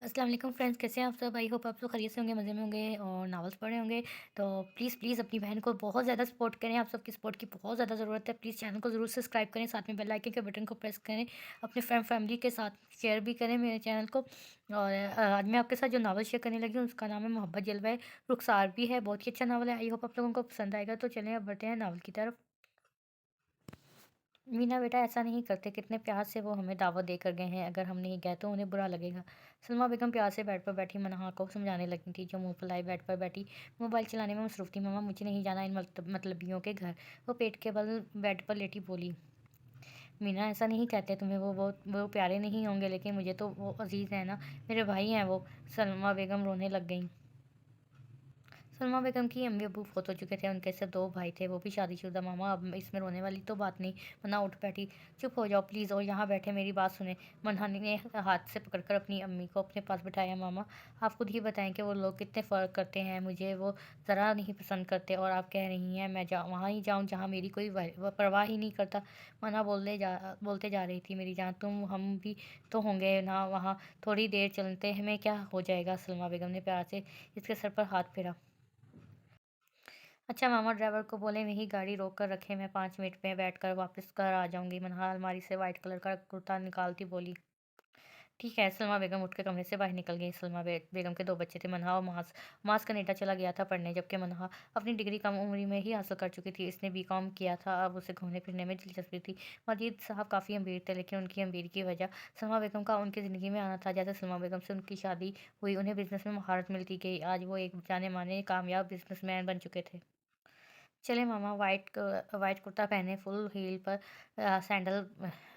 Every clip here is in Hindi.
अस्सलाम वालेकुम फ्रेंड्स, कैसे हैं आप सब? आई होप आप सब खैरियत से होंगे, मज़े में होंगे और नावल्स पढ़े होंगे। तो प्लीज़ प्लीज़ अपनी बहन को बहुत ज़्यादा सपोर्ट करें, आप सबकी सपोर्ट की बहुत ज़्यादा ज़रूरत है। प्लीज़ चैनल को ज़रूर सब्सक्राइब करें, साथ में बेल आइकन के बटन को प्रेस करें, अपने फैमिली के साथ शेयर भी करें मेरे चैनल को। और आज मैं आपके साथ जो नावल शेयर करने लगी हूँ उसका नाम है मोहब्बत जलवा है, रुखसार भी है, बहुत ही अच्छा नावल है। आई होप आप लोगों को पसंद आएगा। तो चलें अब बढ़ते हैं नावल की तरफ। मीना बेटा ऐसा नहीं करते, कितने प्यार से वो हमें दावत देकर गए हैं, अगर हम नहीं गए तो उन्हें बुरा लगेगा। सलमा बेगम प्यार से बेड पर बैठी मनहा को समझाने लगी थी, जो मुंह फुलाए बेड पर बैठी मोबाइल चलाने में मसरूफ थी। मामा मुझे नहीं जाना इन मतलबियों के घर। वो पेट के बल बेड पर लेटी बोली। मीना ऐसा नहीं कहते तुम्हें, वो प्यारे नहीं होंगे, लेकिन मुझे तो वो अजीज़ है ना, मेरे भाई हैं वो। सलमा बेगम रोने लग गई। सलमा बेगम की अम्मी-अब्बू फ़ौत हो चुके थे, उनके सिर्फ़ 2 भाई थे, वो भी शादीशुदा। मामा अब इसमें रोने वाली तो बात नहीं। मन्ना उठ बैठी। चुप हो जाओ प्लीज़ और यहाँ बैठे मेरी बात सुनें। मन्हा ने हाथ से पकड़कर अपनी अम्मी को अपने पास बिठाया। मामा आप खुद ही बताएँ कि वो लोग कितने फ़र्क करते हैं, मुझे वो ज़रा नहीं पसंद करते और आप कह रही हैं मैं वहाँ ही जाऊँ जहाँ मेरी कोई परवाह ही नहीं करता। मन्हा बोलते जा रही थी, मेरी जान तुम हम भी तो होंगे ना वहाँ, थोड़ी देर चलते हमें क्या हो जाएगा। सलमा बेगम ने प्यार से इसके सर पर हाथ फेरा। अच्छा मामा ड्राइवर को बोले वहीं गाड़ी रोक कर रखे, मैं 5 मिनट में बैठकर वापस घर आ जाऊंगी। मनहा अलमारी से वाइट कलर का कुर्ता निकालती बोली। ठीक है। सलमा बेगम उठ के कमरे से बाहर निकल गई। बेगम के 2 बच्चे थे, मनहा और मास। मास कनाडा चला गया था पढ़ने, जबकि मनहा अपनी डिग्री कम उम्र में ही हासिल कर चुकी थी। इसने बीकॉम किया था, अब उसे घूमने फिरने में दिलचस्पी थी। मजीद साहब काफ़ी अमीर थे, लेकिन उनकी अमीरी की वजह सलमा बेगम का उनकी ज़िंदगी में आना था। जैसे सलमा बेगम से उनकी शादी हुई, उन्हें बिजनेस में महारत मिलती गई। आज वो एक जाने माने कामयाब बिजनेसमैन बन चुके थे। चले मामा वाइट कुर्ता पहने फुल हील पर सैंडल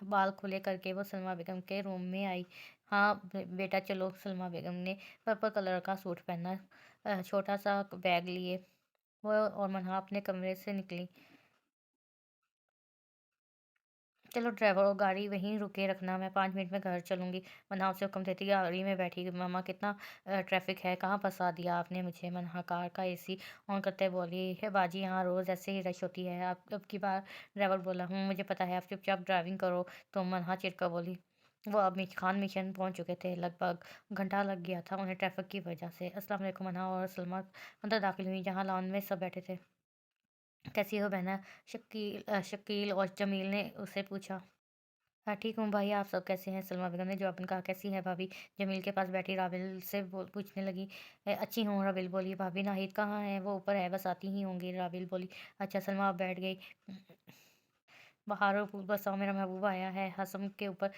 बाल खुले करके वो सलमा बेगम के रूम में आई। हाँ बेटा चलो। सलमा बेगम ने पर्पल कलर का सूट पहना, छोटा सा बैग लिए वो और मनहा अपने कमरे से निकली। चलो ड्राइवर और गाड़ी वहीं रुके रखना, मैं 5 मिनट में घर चलूँगी। मनहा उसे हुक्म देती गाड़ी में बैठी। मामा कितना ट्रैफिक है, कहाँ फंसा दिया आपने मुझे। मनहा कार का एसी ऑन करते बोली है, बाजी यहाँ रोज़ ऐसे ही रश होती है, आप अब की बार। ड्राइवर बोला मुझे पता है, आप चुपचाप ड्राइविंग करो। तो मनहा चिढ़कर बोली। वो अब खान मिशन पहुंच चुके थे, लगभग घंटा लग गया था उन्हें ट्रैफिक की वजह से। अस्सलाम वालेकुम। मनहा और सलमा अंदर दाखिल हुई, जहाँ लॉन में सब बैठे थे। कैसी हो बहना? शकील और जमील ने उसे पूछा। हाँ, ठीक हूँ भाई, आप सब कैसे हैं? सलमा बेगम ने जवाबन कहा, कैसी है भाभी? जमील के पास बैठी राबिल से पूछने लगी। अच्छी हूँ, राबिल बोली। भाभी नाहिद कहाँ है? वो ऊपर है, बस आती ही होंगी, राबिल बोली। अच्छा। सलमा अब बैठ गई। बहारो फूल बरसाओ, मेरा महबूब आया है। हसम के ऊपर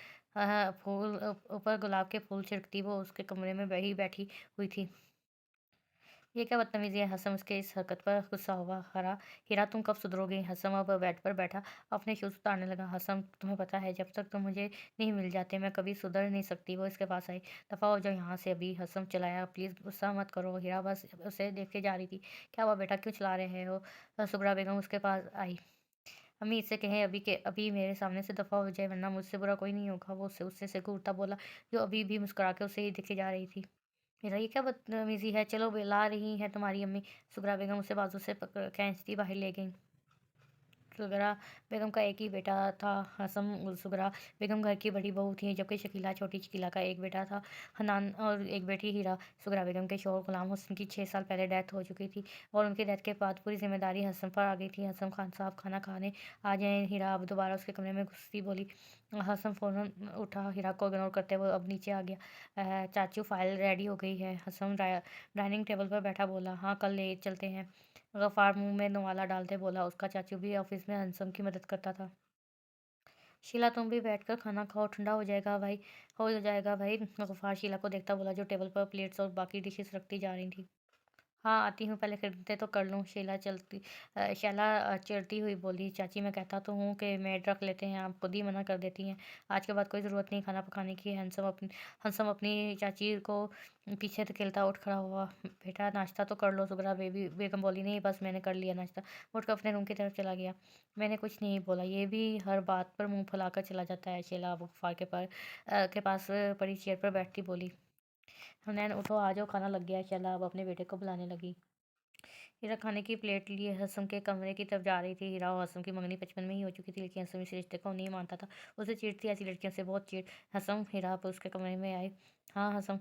ऊपर गुलाब के फूल छिड़कती वो उसके कमरे में वही बैठी हुई थी। ये क्या बदतमीज़ी है? हसम उसके इस हरकत पर गुस्सा हुआ। हीरा तुम कब सुधरोगी? हसम अब बेड पर बैठा अपने शूज़ उतारने लगा। हसम तुम्हें पता है, जब तक तुम मुझे नहीं मिल जाते मैं कभी सुधर नहीं सकती। वो इसके पास आई। दफ़ा हो जाओ यहाँ से अभी। हसम चलाया। प्लीज़ गुस्सा मत करो। हीरा बस उसे देखे जा रही थी। क्या हुआ बेटा, क्यों चला रहे हो? सुबरा बेगम उसके पास आई। अम्मी इससे कहें अभी के अभी मेरे सामने से दफ़ा हो जाए, वरना मुझसे बुरा कोई नहीं होगा। वो उससे उससे से घूरता बोला, जो अभी भी मुस्कुरा के उसे ही देखे जा रही थी। मेरा ये क्या बदतमीज़ी है? चलो बुला रही हैं तुम्हारी अम्मी। सुगरा बेगम उसे बाजू से पकड़ खींचती बाहर ले गईं। सुगरा बेगम का एक ही बेटा था, हसम। सुगरा बेगम घर की बड़ी बहू थी, जबकि छोटी शकीला का एक बेटा था, हनान, और एक बेटी हीरा। सुगरा बेगम के शौहर गुलाम हुस्न की 6 साल पहले डेथ हो चुकी थी और उनकी डेथ के बाद पूरी जिम्मेदारी हसम पर आ गई थी। हसम खान साहब खाना खाने आ जाएं। हीरा अब दोबारा उसके कमरे में घुसती बोली। हसम फ़ौरन उठा, हीरा को इग्नोर करते हुए अब नीचे आ गया। चाचू फाइल रेडी हो गई है। हसम डाइनिंग टेबल पर बैठा बोला। हाँ कल ले चलते हैं। गफ़ार मुंह में नवाला डालते बोला। उसका चाचू भी ऑफिस में हंसम की मदद करता था। शीला तुम भी बैठकर खाना खाओ, ठंडा हो जाएगा भाई। गफ़ार शीला को देखता बोला, जो टेबल पर प्लेट्स और बाकी डिशेस रखती जा रही थी। हाँ, आती हूँ, पहले खरीदते तो कर लूँ। शैला चिढ़ती हुई बोली। चाची मैं कहता तो हूँ कि मेड रख लेते हैं, आप खुद ही मना कर देती हैं। आज के बाद कोई ज़रूरत नहीं खाना पकाने की। हंसम अपनी चाची को पीछे धकेलता उठ खड़ा हुआ। बेटा नाश्ता तो कर लो। सुगरा बेगम बोली। नहीं बस मैंने कर लिया नाश्ता। उठकर अपने रूम की तरफ चला गया। मैंने कुछ नहीं बोला, ये भी हर बात पर मुँह फुलाकर चला जाता है। शैला गफ्फार के पास पड़ी चेयर पर बैठती बोली। हुनैन उठो, आ जाओ, खाना लग गया है। शैला अब अपने बेटे को बुलाने लगी। हीरा खाने की प्लेट लिए हसम के कमरे की तरफ जा रही थी। हीरा और हसम की मंगनी बचपन में ही हो चुकी थी, लेकिन हसम इस रिश्ते को नहीं मानता था। उसे चिढ़ थी ऐसी लड़कियों से, बहुत चिढ़। हसम हीरा पर उसके कमरे में आए। हाँ हसम,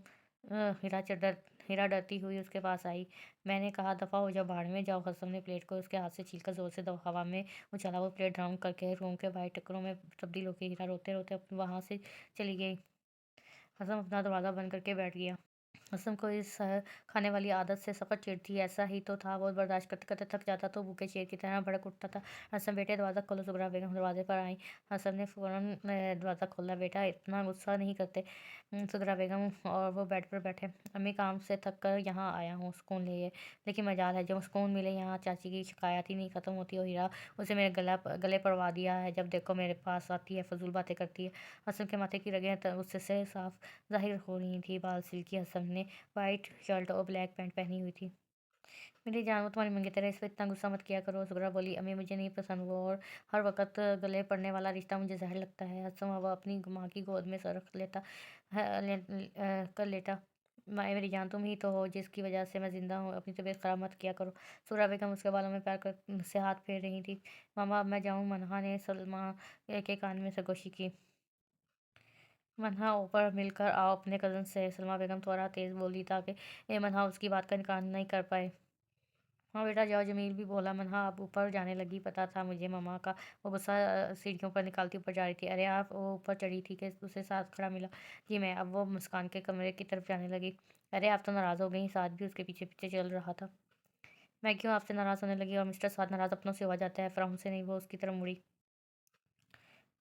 हीरा डरती हुई उसके पास आई। मैंने कहा, दफ़ा हो जाओ, भाड़ में जाओ। हसन ने प्लेट को उसके हाथ से छीलकर ज़ोर से हवा में उछाला। वो प्लेट राउंड करके रूम के बाहर टुकड़ों में तब्दील हो गई। हीरा रोते रोते वहाँ से चली गई। हसन अपना दरवाज़ा बंद करके बैठ गया। हसन को इस खाने वाली आदत से सख्त चिढ़ थी। ऐसा ही तो था, बहुत बर्दाश्त करते करते थक जाता तो भूखे शेर की तरह भड़क उठता था। हसन, बेटे दरवाज़ा खोलो। ज़ुहरा बेगम दरवाजे पर आई। हसन ने फ़ौरन दरवाज़ा खोला। बेटा, इतना गुस्सा नहीं करते। ज़ुहरा बेगम और वो बेड पर बैठे। अम्मी, काम से थक कर यहाँ आया हूँ सुकून लिए, लेकिन मजाल है जो सुकून मिले यहाँ चाची की शिकायत ही नहीं ख़त्म होती। और हीरा उसे मेरे गले पड़वा दिया है। जब देखो मेरे पास आती है, फजूल बातें करती है। हसन के माथे की रगें गुस्से से साफ ज़ाहिर हो रही थी। बाल सिल्की। हसन ने वाइट शर्ट और ब्लैक पैंट पहनी हुई थी। मेरी जान, वो तुम्हारी मंगेतर है, इस पर इतना गुस्सा मत किया करो। ज़ुहरा बोली, अम्मी मुझे नहीं पसंद वो, और हर वक्त गले पड़ने वाला रिश्ता मुझे जहर लगता है। हसन अब अपनी माँ की गोद में सर रख लेता कर लेटा। माए मेरी जान, तुम ही तो हो जिसकी वजह से मैं ज़िंदा हूँ, अपनी तबीयत ख़राब मत किया करो। ज़ुहरा बेगम उसके बालों में पैर कर से हाथ फेर रही थी। मामा, अब मैं जाऊँ? मनहा ने सलमा के कान में सरगोशी की। मनहा, ऊपर मिलकर आओ अपने कज़न से। सलमा बेगम थोड़ा तेज़ बोली ताकि मनहा उसकी बात का इनकार नहीं कर पाए। हाँ बेटा जाओ, जमील भी बोला। मनहा अब ऊपर जाने लगी। पता था मुझे मम्मा का वो गुस्सा सीढ़ियों पर निकालती ऊपर जा रही थी। अरे आप, वो ऊपर चढ़ी थी कि उसे साथ खड़ा मिला? जी मैं। अब वो मुस्कान के कमरे की तरफ जाने लगी। अरे आप तो नाराज़ हो गई? साथ भी उसके पीछे पीछे चल रहा था। मैं क्यों आपसे नाराज़ होने लगी? और मिस्टर साथ नाराज़ अपनों से हो जाता है, फ़िरौन से नहीं। वो उसकी तरफ मुड़ी।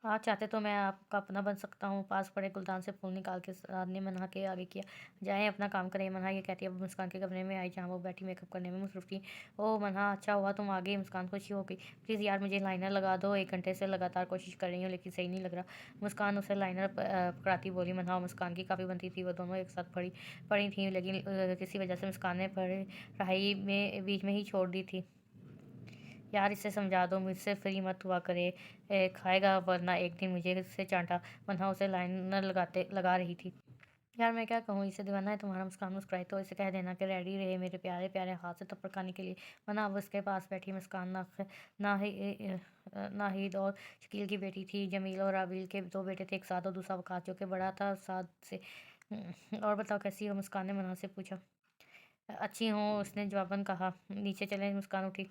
आप चाहते तो मैं आपका अपना बन सकता हूँ। पास पड़े गुलदान से फूल निकाल के साथ ने मनहा के आगे किया। जाएँ अपना काम करें। मनहा ये कहती अब मुस्कान के कमरे में आई, जहाँ वो बैठी मेकअप करने में मसरूफ़ थी। ओह मनहा, अच्छा हुआ तुम आ गई। मुस्कान खुशी हो गई। प्लीज़ यार मुझे लाइनर लगा दो। 1 घंटे से लगातार कोशिश कर रही हूँ लेकिन सही नहीं लग रहा। मुस्कान उसे लाइनर पकड़ाती बोली। मनहा और मुस्कान की काफ़ी बनती थी। वो दोनों एक साथ पड़ी थी, लेकिन किसी वजह से मुस्कान ने पढ़ाई में बीच में ही छोड़ दी थी। यार इसे समझा दो, मुझसे फ्री मत हुआ करे। खाएगा वरना एक दिन मुझे इससे चांटा। मनहा उसे लाइनर लगा रही थी। यार मैं क्या कहूँ, इसे दीवाना है तुम्हारा। मुस्कान मुस्कुराई। तो इसे कह देना कि रेडी रहे मेरे प्यारे प्यारे हाथ से थप्पड़ खाने के लिए। मनहा अब उसके पास बैठी। मुस्कान नाहिद और शकील की बेटी थी। जमील और राबील के 2 बेटे थे, एक साद और दूसरा वकास, जो कि बड़ा था साद से। और बताओ कैसी हो? मुस्कान ने मनहा से पूछा। अच्छी हूँ, उसने जवाबन कहा। नीचे चलें? मुस्कान उठी।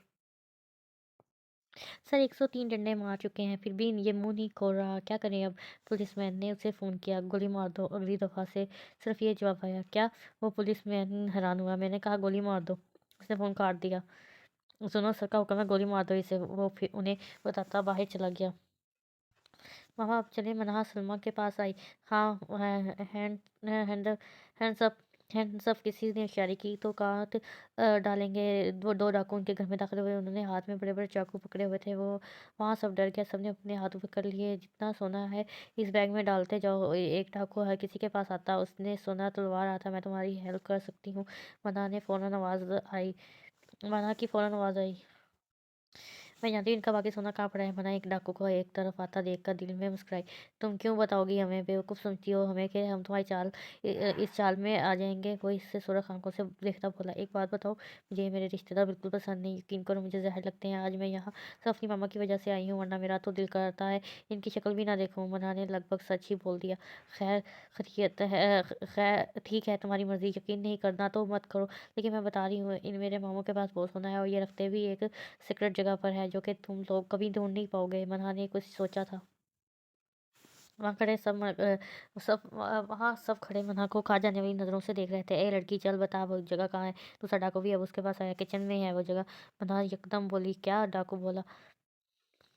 सर 103 डंडे मार चुके हैं, फिर भी ये मुँह नहीं खोल रहा, क्या करें अब? पुलिसमैन ने उसे फ़ोन किया। गोली मार दो। अगली दफ़ा से सिर्फ ये जवाब आया। क्या? वो पुलिसमैन हैरान हुआ। मैंने कहा गोली मार दो। उसने फ़ोन काट दिया। सुनो, सर का हुक्म है, गोली मार दो इसे। वो फिर उन्हें बताता बाहर चला गया। मामा अब चले? मनहा सलमा के पास आई। हाँ, hand hand hands up. Hands up. किसी ने इशारे की तो काट डालेंगे। वो 2 डाकू उनके घर में दाखिल हुए। उन्होंने हाथ में बड़े बड़े चाकू पकड़े हुए थे। वो वहाँ सब डर गया। सबने अपने हाथ ऊपर कर लिए। जितना सोना है इस बैग में डालते जाओ। एक डाकू हर किसी के पास आता, उसने सोना तुलवा रहा था। मैं तुम्हारी हेल्प कर सकती हूँ। मना ने फ़ौरन आवाज़ आई। मना की फ़ौरन आवाज़ आई। मैं जानती हूँ इनका बाकी सोना कहाँ पड़ा है। मना एक डाकू को एक तरफ आता देखकर दिल में मुस्कुराई। तुम क्यों बताओगी हमें? बेवकूफ़ समझती हो हमें कि हम तुम्हारी इस चाल में आ जाएंगे? वो इससे सुरख आंखों से देखता बोला। एक बात बताओ, मुझे ये मेरे रिश्तेदार बिल्कुल पसंद नहीं। यकीन करो मुझे जहर लगते हैं। आज मैं यहाँ सिर्फ अपनी मामा की वजह से आई हूँ, वरना मेरा तो दिल करता है इनकी शक्ल भी ना देखूँ। मना ने लगभग सच ही बोल दिया। खैर, खैरियत है। खैर ठीक है, तुम्हारी मर्ज़ी। यकीन नहीं करना तो मत करो, लेकिन मैं बता रही हूँ इन मेरे मामों के पास बहुत सोना है, और ये रखते भी एक सीक्रेट जगह पर है जो कि तुम लोग कभी ढूंढ नहीं पाओगे। मनहा ने कुछ सोचा था। वहाँ खड़े वहाँ सब खड़े मनहा को खा जाने वाली नज़रों से देख रहे थे। ए लड़की, चल बता वो जगह कहाँ है। दूसरा डाकू भी अब उसके पास आया। किचन में है वो जगह। मनहा यकदम बोली। क्या? डाकू बोला।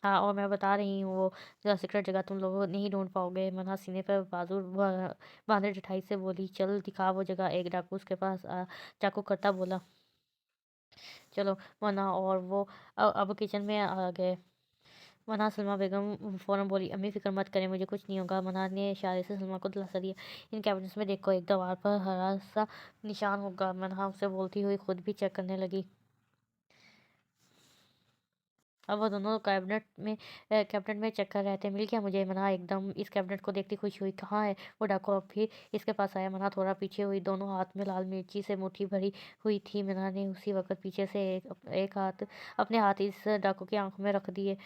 हाँ, और मैं बता रही हूँ वो सीक्रेट जगह तुम लोग नहीं ढूंढ पाओगे। मनहा सीने पर बाजू बांधे जिठाई से बोली। चल दिखा वो जगह। एक डाकू उसके पास चाकू करता बोला। चलो। मना और वो अब किचन में आ गए। मना सलमा बेगम फ़ौरन बोली। अम्मी फ़िक्र मत करें, मुझे कुछ नहीं होगा। मना ने इशारे से सलमा को दिलासा दिया। इन कैबिनेट्स में देखो, एक दीवार पर हरा सा निशान होगा। मना उसे बोलती हुई खुद भी चेक करने लगी। अब वो दोनों कैबिनेट में चेक कर रहे थे। मिल गया मुझे। मना एकदम इस कैबिनेट को देखती खुश हुई। कहाँ है वो डाकू? अब फिर इसके पास आया। मना थोड़ा पीछे हुई। दोनों हाथ में लाल मिर्ची से मुट्ठी भरी हुई थी। मना ने उसी वक्त पीछे से एक हाथ अपने हाथ इस डाकू की आंखों में रख दिए।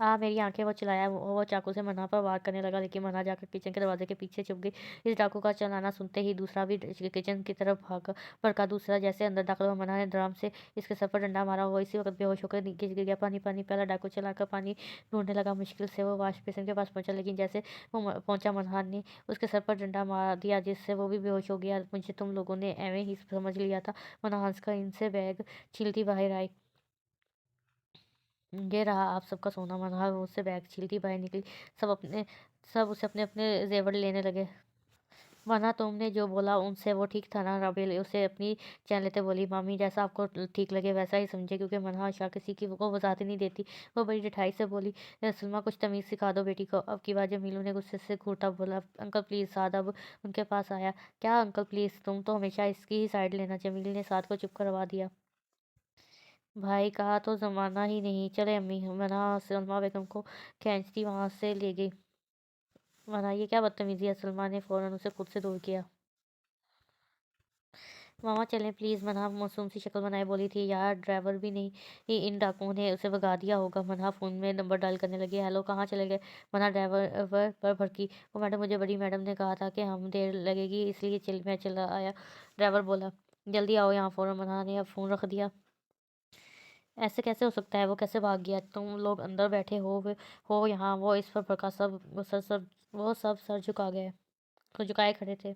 मेरी आँखें, वो चिल्लाया। वो चाकू से मन्हा पर वार करने लगा, लेकिन मन्हा जाकर किचन के दरवाजे के पीछे छुप गई। इस डाकू का चिल्लाना सुनते ही दूसरा भी किचन की तरफ भड़का। दूसरा जैसे अंदर दाखिल हुआ, मन्हा ने ड्रम से इसके सर पर डंडा मारा। वो इसी वक्त बेहोश होकर नीचे गिर गया। पानी पानी पहला डाकू चलाकर पानी ढूंढने लगा। मुश्किल से वो वाश बेसिन के पास पहुंचा, लेकिन जैसे वो पहुंचा, मन्हा ने उसके सर पर डंडा मार दिया, जिससे वो भी बेहोश हो गया। मुझे तुम लोगों ने एवं ही समझ लिया था। मन्हा हंसकर इनसे बैग छीलती बाहर आई। ये रहा आप सबका सोना। मल्हार मुझसे बैग छीलती बाहर निकली। सब उसे अपने अपने जेवर लेने लगे। वरना तुमने जो बोला उनसे वो ठीक था ना? रबेल उसे अपनी चैन लेते बोली। मामी, जैसा आपको ठीक लगे वैसा ही समझे, क्योंकि मनहा आशा किसी की को वजाहत नहीं देती। वो बड़ी ढिठाई से बोली, सलमा कुछ तमीज़ सिखा दो बेटी को। अब की बार जमीलू ने गुस्से से घूरता बोला, अंकल प्लीज़। साद अब उनके पास आया। क्या अंकल प्लीज़, तुम तो हमेशा इसकी ही साइड लेना। जमील ने साद को चुप करवा दिया। भाई कहा तो ज़माना ही नहीं। चले अम्मी। मना सलमा बेगम को खींचती वहाँ से ले गई। मना, ये क्या बदतमीज़ी है? सलमा ने फ़ौरन उसे खुद से दूर किया। मामा चलें प्लीज़। मना मासूम सी शक्ल बनाए बोली थी। यार ड्राइवर भी नहीं, इन डाकुओं ने उसे भगा दिया होगा। मना फ़ोन में नंबर डायल करने लगी। हेलो, कहाँ चले गए? मना ड्राइवर पर भड़की। वो मैडम, मुझे बड़ी मैडम ने कहा था कि हम देर लगेगी, इसलिए मैं चला आया। ड्राइवर बोला, जल्दी आओ यहाँ फ़ौरन। मना ने अब फ़ोन रख दिया। ऐसे कैसे हो सकता है? वो कैसे भाग गया? तुम लोग अंदर बैठे हो यहाँ। वो इस पर भड़का। वो सब सर झुकाए खड़े थे।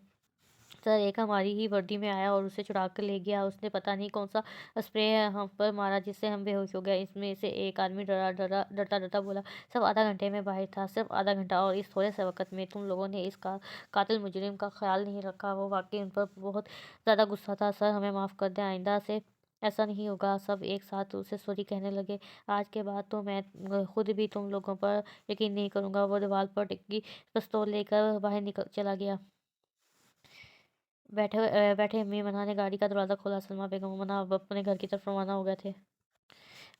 सर एक हमारी ही वर्दी में आया और उसे छुड़ा कर ले गया। उसने पता नहीं कौन सा स्प्रे हम पर मारा, जिससे हम बेहोश हो गए। इसमें से एक आदमी डरता डरता बोला, सब आधा घंटे में बाहर था। सिर्फ आधा घंटा, और इस थोड़े से वक्त में तुम लोगों ने इस कातिल मुजरिम का ख्याल नहीं रखा। वो वाकई उन पर बहुत ज़्यादा गुस्सा था। सर हमें माफ़ कर दें, आइंदा से ऐसा नहीं होगा। सब एक साथ उसे सॉरी कहने लगे। आज के बाद तो मैं खुद भी तुम लोगों पर यकीन नहीं करूँगा। वो दीवार पर टिकी पिस्तौल लेकर बाहर निकल चला गया। बैठे अम्मी मना ने गाड़ी का दरवाज़ा खोला। सलमा बेगम मना अब अपने घर की तरफ रवाना हो गए थे।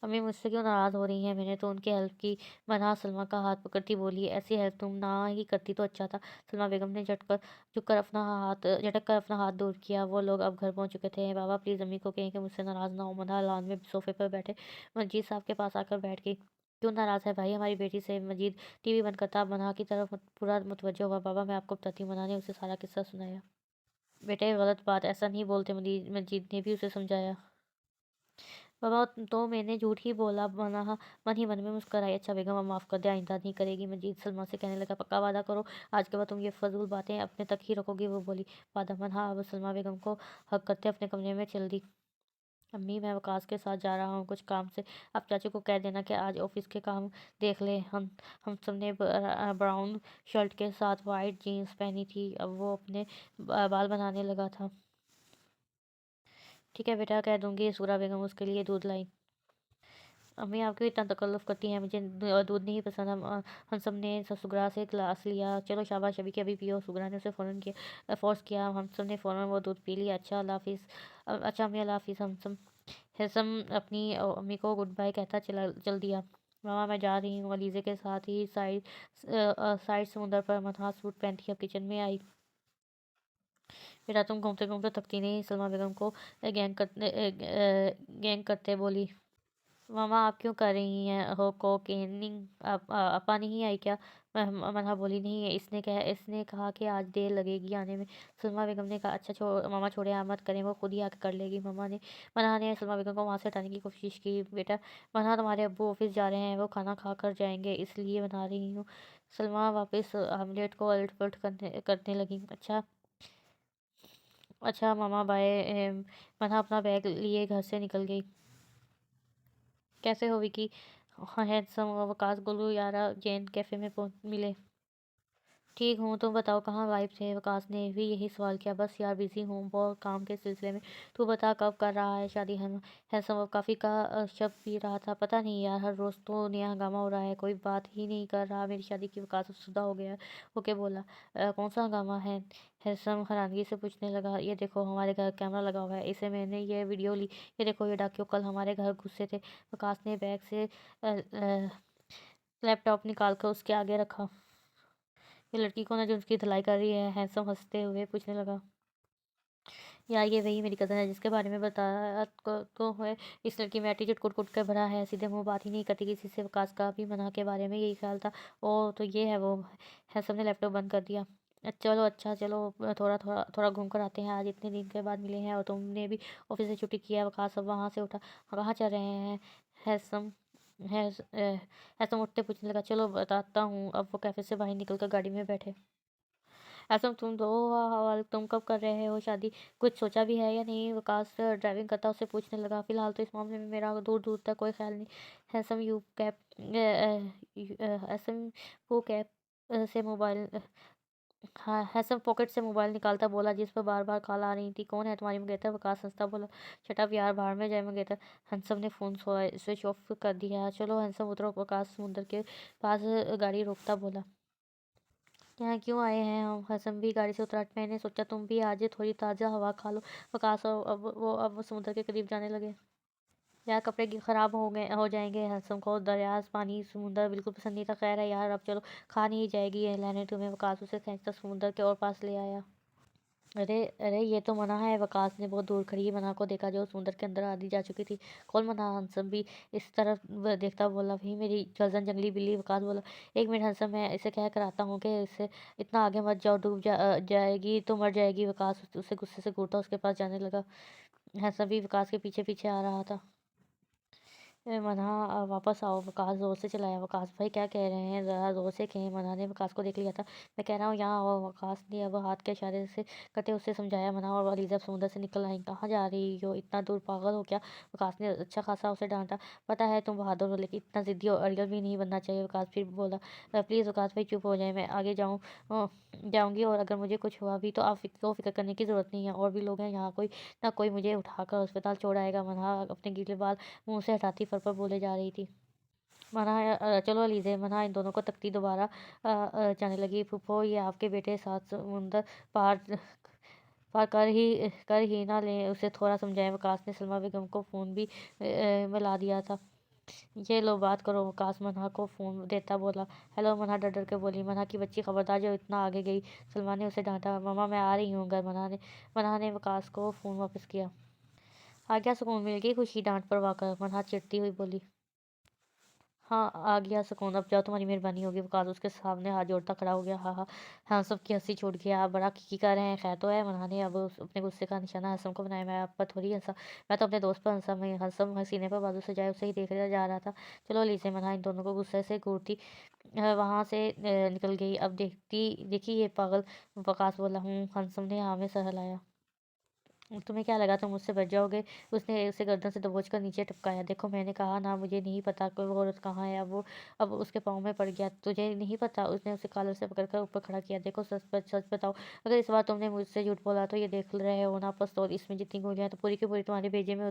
अम्मी मुझसे क्यों नाराज़ हो रही हैं? मैंने तो उनकी हेल्प की। मना सलमा का हाथ पकड़ती बोली, ऐसी हेल्प तुम ना ही करती तो अच्छा था। सलमा बेगम ने झटक कर अपना हाथ दूर किया। वो लोग अब घर पहुंच चुके थे। बाबा प्लीज़ अम्मी को कहें कि मुझसे नाराज़ ना हो। मना लान में सोफे पर बैठे मजीद साहब के पास आकर बैठ गई। क्यों नाराज़ है भाई हमारी बेटी से? मजीद टीवी बंद करता मना की तरफ पूरा मुतवज्जो हुआ। बाबा मैं आपको बताती हूँ। मना ने उसे सारा किस्सा सुनाया। बेटे गलत बात ऐसा नहीं बोलते। मजीद ने भी उसे समझाया। बाबा तो मैंने झूठ ही बोला। मन ही मन में मुस्कुराई। अच्छा बेगम अब माफ़ कर दे, आइंदा नहीं करेगी। मजीद सलमा से कहने लगा, पक्का वादा करो आज के बाद तुम ये फजूल बातें अपने तक ही रखोगी? वो बोली, वादा। हाँ। अब सलमा बेगम को हक करते अपने कमरे में चल दी। अम्मी मैं वकास के साथ जा रहा हूँ कुछ काम से। आप चाचू को कह देना कि आज ऑफिस के काम देख ले। हम सब ने ब्राउन शर्ट के साथ वाइट जीन्स पहनी थी। अब वो अपने बाल बनाने लगा था। ठीक है बेटा, कह दूंगी। सूरा बेगम उसके लिए दूध लाई। अम्मी आप क्यों इतना तकल्लुफ़ करती हैं? मुझे दूध नहीं पसंद। हम सब ने सुगरा से ग्लास लिया। चलो शाबाश, अभी के अभी पियो। सुगरा ने उसे फ़ोर्स किया। हम सब ने फ़ौरन वो दूध पी लिया। अच्छा अल्लाह हाफ़िज़। अच्छा अम्मी अल्लाह हाफ़िज़। हैसम अपनी अम्मी को गुड बाय कहता चल दिया। मामा मैं जा रही हूँ। अलीज़े के साथ ही साइड समुंदर पर मनहा सूट पहनती अब किचन में आई। बेटा तुम घूमते घूमते थकती नहीं? सलमा बेगम को गैंग करते बोली। मामा आप क्यों कर रही हैं हो कोकेनिंग? अपा नहीं आई क्या? मन्हा बोली, नहीं है। इसने कहा कि आज देर लगेगी आने में। सलमा बेगम ने कहा, अच्छा मामा छोड़े, आप मत करें, वो खुद ही आके कर लेगी। मन्हा ने सलमा बेगम को वहाँ से हटाने की कोशिश की। बेटा मन्हा तुम्हारे अब्बू ऑफिस जा रहे हैं, वो खाना खा कर जाएंगे, इसलिए बना रही हूँ। सलमा वापस आमलेट को उलट पलट करने लगी। अच्छा अच्छा मामा बाय। मन्हा अपना बैग लिए घर से निकल गई। कैसे हो विकी? हाँ हैंडसम वकास गोलू यारा जैन कैफ़े में मिले। ठीक हूँ, तुम बताओ कहाँ गायब थे? वकास ने भी यही सवाल किया। बस यार बिज़ी हूँ बहुत काम के सिलसिले में। तू बता कब कर रहा है शादी? हम हैंडसम अब काफ़ी का शब्द पी रहा था। पता नहीं यार, हर रोज़ तो नया हंगामा हो रहा है, कोई बात ही नहीं कर रहा मेरी शादी की। वकास अफसुदा हो गया ओके बोला। कौन सा हंगामा है? हैंडसम हैरानगी से पूछने लगा। ये देखो हमारे घर कैमरा लगा हुआ है, इसे मैंने ये वीडियो ली। ये देखो ये डाकियों कल हमारे घर घुसे थे। वकास ने बैग से लैपटॉप निकाल कर उसके आगे रखा। ये लड़की कौन है जो उसकी धुलाई कर रही है? हैंडसम हंसते हुए पूछने लगा। यार ये वही मेरी कज़न है जिसके बारे में बताया को है। इस लड़की में एटीट्यूड कुट-कुट के भरा है, सीधे मुँह बात ही नहीं करती किसी से। वकास का भी मन्हा के बारे में यही ख़्याल था। ओह! तो ये है वो। हैसम ने लैपटॉप बंद कर दिया। चलो अच्छा चलो थोड़ा घूम कर आते हैं। आज इतने दिन के बाद मिले हैं और तुमने भी ऑफ़िस से छुट्टी की है। वकास अब वहाँ से उठा। कहाँ चल रहे हैं? हैसम हैसम उठते पूछने लगा, चलो बताता हूँ। अब वो कैफ़े से बाहर निकल कर गाड़ी में बैठे। ऐसा तुम दो हवाल तुम कब कर रहे हो शादी? कुछ सोचा भी है या नहीं? वकास ड्राइविंग करता उससे पूछने लगा। फिलहाल तो इस मामले में मेरा दूर दूर तक कोई ख्याल नहीं। हैसम यू कैब हैसम वो कैब से मोबाइल हाँ हैसम पॉकेट से मोबाइल निकालता बोला, जिस पर बार बार कॉल आ रही थी। कौन है तुम्हारी मंगेतर? वकास हंसता बोला, शट यार, बाहर में जाए मंगेतर। हैंसम ने फ़ोन स्विच ऑफ कर दिया। चलो हैंसम उतरो। वकास समुंदर के पास गाड़ी रोकता बोला, यहाँ क्यों आए हैं हम? हसन भी गाड़ी से उतरा। मैंने सोचा तुम भी आज थोड़ी ताज़ा हवा खा लो। वकास और अब वो समुद्र के करीब जाने लगे। यार कपड़े खराब हो जाएंगे। हसन को दरियाज पानी समुंदर बिल्कुल पसंद नहीं था। खैर है यार, अब चलो, खा नहीं जाएगी ये लेने तुम्हें। वकास उसे खींचता समुंदर के और पास ले आया। अरे अरे, ये तो मना है। वकास ने बहुत दूर खड़ी मना को देखा जो समुंदर के अंदर आधी जा चुकी थी। कौन मना? हंसम भी इस तरफ देखता बोला, वही मेरी कजन जंगली बिल्ली। वकास बोला, एक मिनट हंसम, मैं इसे कह कर आता हूँ कि इससे इतना आगे मत जाओ, जाएगी तो मर जाएगी। वकास उसे गुस्से से घूरता उसके पास जाने लगा। हंसम भी वकास के पीछे पीछे आ रहा था। मन्हा वापस आओ। वकास जोर से चिल्लाया। वकास भाई क्या कह रहे हैं? ज़रा जोर से कहें। मन्हा ने वकास को देख लिया था। मैं कह रहा हूँ यहाँ आओ। वकास ने अब हाथ के इशारे से करते उसे समझाया। मन्हा और अलीज़ा समुंदर से निकल आई। कहाँ जा रही हो? इतना दूर, पागल हो क्या? वकास ने अच्छा खासा उसे डांटा। पता है तुम बहादुर हो, लेकिन इतना ज़िद्दी और अड़ियल भी नहीं बनना चाहिए। वकास फिर बोला, प्लीज़ वकास भाई चुप हो जाए, मैं आगे जाऊँगी और अगर मुझे कुछ हुआ भी तो आप फिक्र करने की ज़रूरत नहीं है। और भी लोग हैं यहाँ, कोई ना कोई मुझे उठाकर अस्पताल छोड़ आएगा। मन्हा अपने गीले बाल मुँह से हटाती फर पर बोले जा रही थी। मना चलो अलीज़े। मना इन दोनों को तकती दोबारा जाने लगी। फूफो, ये आपके बेटे सात समुंदर पार पार कर ही ना लें, उसे थोड़ा समझाएं। वकास ने सलमा बेगम को फ़ोन भी मिला दिया था। ये लो बात करो। वकास मन्हा को फ़ोन देता बोला, हेलो। मन्हा डर डर के बोली, मन्हा की बच्ची खबरदार जो इतना आगे गई। सलमा ने उसे डांटा, मम्मा मैं आ रही हूँ घर। मन्हा ने वकास को फ़ोन वापस किया। आ गया सुकून, मिल गई खुशी। डांट पर वाकर मन्हा चिढ़ती हुई बोली, हाँ आ गया सुकून, अब जाओ, तुम्हारी मेहरबानी होगी। वकास उसके सामने हाथ जोड़ता खड़ा हो गया। हाँ हाँ हाँ, सबकी हंसी छूट गया। आप बड़ा की कर रहे हैं? खैर तो है? मनाने अब अपने गुस्से का निशाना हंसम को बनाया। मैं आप पर थोड़ी हंसा, मैं तो अपने दोस्त पर हंसा। मैं हंसम हसीने पर बाजू से जाए उसे ही देख जा रहा था। चलो लीजिए। मना इन दोनों को गुस्से से घूरती वहाँ से निकल गई। अब देखती देखी ये पागल। वकास बोला, हंसम ने हाँ में सर हिलाया। तुम्हें क्या लगा तुम मुझसे बच जाओगे? उसने उसे गर्दन से दबोच कर नीचे टपकाया। देखो मैंने कहा ना, मुझे नहीं पता कोई वो औरत कहाँ है। अब उसके पाँव में पड़ गया। तुझे नहीं पता? उसने उसे कॉलर से पकड़कर ऊपर खड़ा किया। देखो सच बताओ, अगर इस बार तुमने मुझसे झूठ बोला तो ये देख रहे हो ना, पिस्तौल इसमें जितनी गोलियां तो पूरी की पूरी तुम्हारे भेजे में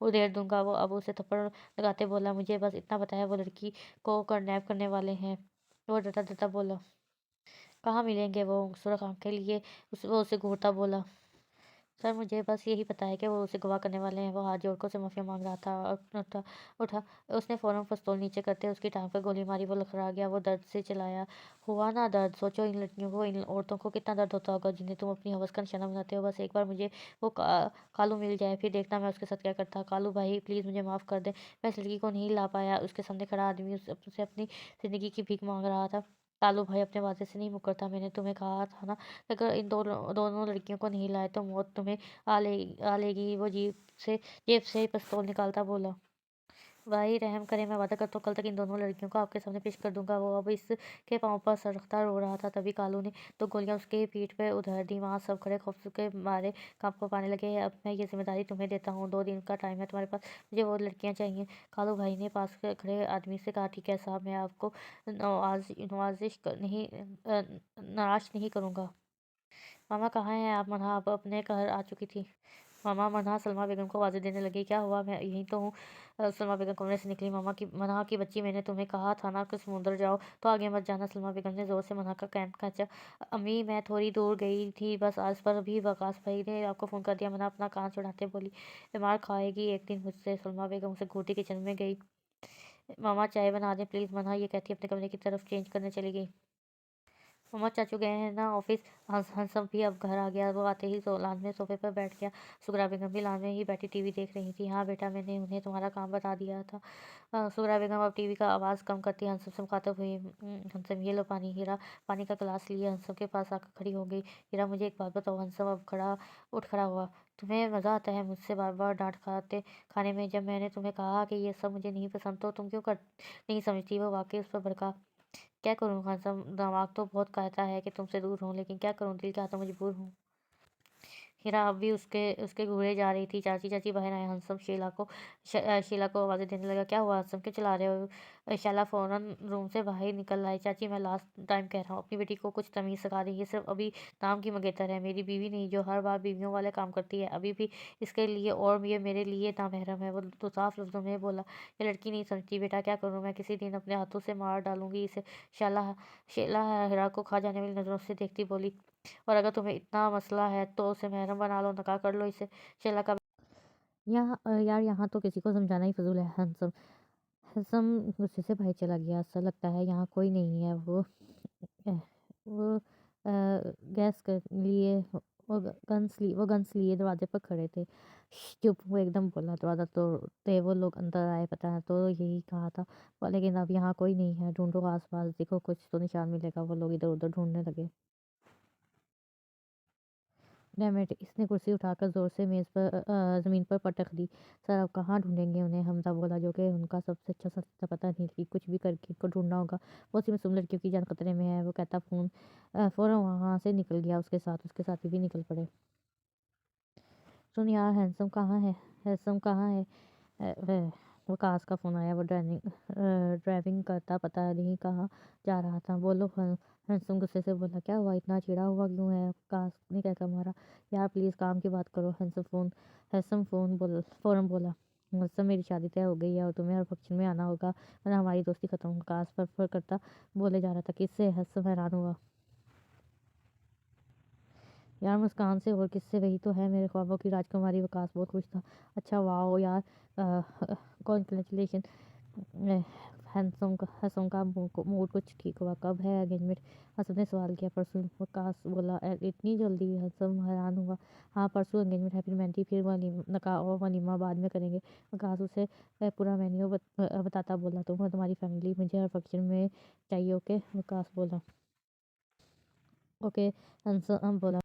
उधेड़ दूंगा। वो अब उसे थप्पड़ लगाते बोला, मुझे बस इतना बताया वो लड़की को किडनैप करने वाले हैं। वो डरता डरता बोला, कहाँ मिलेंगे वो? सुरख आंखें लिए वो उसे घूरता बोला, सर मुझे बस यही पता है कि वो उसे गवाह करने वाले हैं। वो हाथ जोड़कर उसे माफ़िया मांग रहा था और उठा। उसने फ़ौरन पिस्तौल नीचे करते उसकी टांग पर गोली मारी। वो लड़खड़ा गया। वो दर्द से चिल्लाया, हुआ ना दर्द? सोचो इन लड़कियों को, इन औरतों को कितना दर्द होता होगा जिन्हें तुम अपनी हवस का निशाना बनाते हो। बस एक बार मुझे वो कालू मिल जाए, फिर देखना मैं उसके साथ क्या करता। कालू भाई प्लीज़ मुझे माफ़ कर दे, मैं इस लड़की को नहीं ला पाया। उसके सामने खड़ा आदमी उससे अपनी ज़िंदगी की भीख मांग रहा था। कालू भाई अपने वादे से नहीं मुकरता। मैंने तुम्हें कहा था ना, अगर इन दोनों दोनों लड़कियों को नहीं लाए तो मौत तुम्हें आ लेगी। वो जेब से पिस्तौल निकालता बोला, भाई रहम करें, मैं वादा करता हूँ कल तक इन दोनों लड़कियों को आपके सामने पेश कर दूंगा। वो अब इसके पाँव पर सरकता रो रहा था। तभी कालू ने दो गोलियां उसके पीठ पे उधर दी। वहाँ सब खड़े खौफ के मारे कांप पाने लगे। अब मैं ये जिम्मेदारी तुम्हें देता हूँ, 2 दिन का टाइम है तुम्हारे पास, मुझे वो लड़कियाँ चाहिए। कालू भाई ने पास खड़े आदमी से कहा, ठीक है साहब, मैं आपको नाराज नहीं करूँगा। मामा कहाँ हैं आप? मन्हा अब अपने घर आ चुकी थी। मामा। मन्हा सलमा बेगम को आवाज़ें देने लगी, क्या हुआ? मैं यहीं तो हूँ। सलमा बेगम कमरे से निकली। मन्हा की बच्ची, मैंने तुम्हें कहा था ना कि समुंदर जाओ तो आगे मत जाना। सलमा बेगम ने ज़ोर से मन्हा का कैन खींचा। अम्मी मैं थोड़ी दूर गई थी बस, आज पर अभी वकास भाई ने आपको फ़ोन कर दिया। मन्हा अपना कान चढ़ाते बोली, बीमार खाएगी एक दिन मुझसे। सलमा बेगम से घूरती किचन में गई। मामा चाय बना दें प्लीज़। मन्हा ये कहती अपने कमरे की तरफ चेंज करने चली गई। मम्मा चाचू गए हैं ना ऑफिस। हंसम भी अब घर आ गया। वो आते ही लान में सोफे पर बैठ गया। सुगरा बेगम भी लान में ही बैठी टीवी देख रही थी। हाँ बेटा, मैंने उन्हें तुम्हारा काम बता दिया था। सुगरा बेगम अब टीवी का आवाज़ कम करती हंसम से मुखातिब हुई। हंसम, ये लो पानी। हीरा पानी का गिलास लिए हंसम के पास आकर खड़ी हो गई। हीरा, मुझे एक बात बताओ। हंसम अब उठ खड़ा हुआ। तुम्हें मज़ा आता है मुझसे बार बार डांट खाने में? जब मैंने तुम्हें कहा कि ये सब मुझे नहीं पसंद तो तुम क्यों कर नहीं समझती? वो वाकई उस पर भड़का। क्या करूँ हंसम, दिमाग तो बहुत कहता है कि तुमसे दूर हूँ, लेकिन क्या करूँ, दिल चाहता मजबूर हूँ। हीरा अब भी उसके उसके घूरे जा रही थी। चाची चाची बाहर आए। हंसम शीला को आवाज़ें देने लगा। क्या हुआ हंसम, क्यों चिल्ला रहे हो? शैला फ़ौरन रूम से बाहर निकल आई। चाची, मैं लास्ट टाइम कह रहा हूँ, अपनी बेटी को कुछ तमीज़ सिखा दें। ये सिर्फ अभी नाम की मंगेतर है, मेरी बीवी नहीं जो हर बार बीवियों वाले काम करती है। अभी भी इसके लिए और ये मेरे लिए नामहरम है। वो तो साफ लफ्ज़ों में बोला। ये लड़की नहीं समझती बेटा, क्या करूँ मैं? किसी दिन अपने हाथों से मार डालूंगी इसे। शैला शीला हीरा को खा जाने वाली नज़रों से देखती बोली। और अगर तुम्हें इतना मसला है तो उसे महरम बना लो, नकाह कर लो इसे। शैला का यार यहाँ तो किसी को समझाना ही फजूल है। हंसम हंसम गुस्से से बाहर चला गया। ऐसा लगता है यहाँ कोई नहीं है। वो गैस कर लिए वो गन्स लिए दरवाजे पर खड़े थे। चुप, वो एकदम बोला। दरवाज़ा तोड़ते वो लोग अंदर आए। पता है तो यही कहा था लेकिन अब यहाँ कोई नहीं है। ढूंढो आसपास, देखो कुछ तो निशान मिलेगा। वो लोग इधर उधर ढूंढने लगे। डैमेट, इसने कुर्सी उठाकर जोर से मेज़ पर ज़मीन पर पटक दी। सर अब कहाँ ढूंढेंगे उन्हें? हमजा बोला, जो कि उनका सबसे अच्छा सच था। पता नहीं कि कुछ भी करके इनको ढूंढना होगा। बहुत सी मासूम लड़कियों की जान खतरे में है। वो कहता फ़ौरन वहाँ से निकल गया। उसके साथी भी निकल पड़े। सुन यार, हैंडसम कहाँ है? वकास का फ़ोन आया। वो ड्राइविंग करता पता नहीं कहाँ जा रहा था। बोलो हैंडसम गुस्से से बोला। क्या हुआ, इतना चिढ़ा हुआ क्यों है? वकास ने कहकर मारा। यार प्लीज़ काम की बात करो। हैंडसम फ़ौरन बोला। हैंडसम, मेरी शादी तय हो गई है और तुम्हें हर फंक्शन में आना होगा वरना हमारी दोस्ती खत्म। वकास फर करता बोले जा रहा था। किससे? हैंडसम हैरान हुआ। यार मुस्कान से, और किससे? वही तो है मेरे ख्वाबों की राजकुमारी। वकास बहुत खुश था। अच्छा वाह यार, कॉन्ग्रेचुलेशन। हंसम का मूड कुछ ठीक हुआ। कब है एंगेजमेंट? हंसम ने सवाल किया। परसों, वकास बोला। इतनी जल्दी? हंसम हैरान हुआ। हाँ परसों एंगेजमेंट है, फिर मेहंदी, फिर नकाह और वलीमा बाद में करेंगे। वकास उसे पूरा मेन्यू बताता बोला। तुम और तुम्हारी फैमिली मुझे हर फंक्शन में चाहिए, ओके? वकास बोला। ओके, हंसम बोला।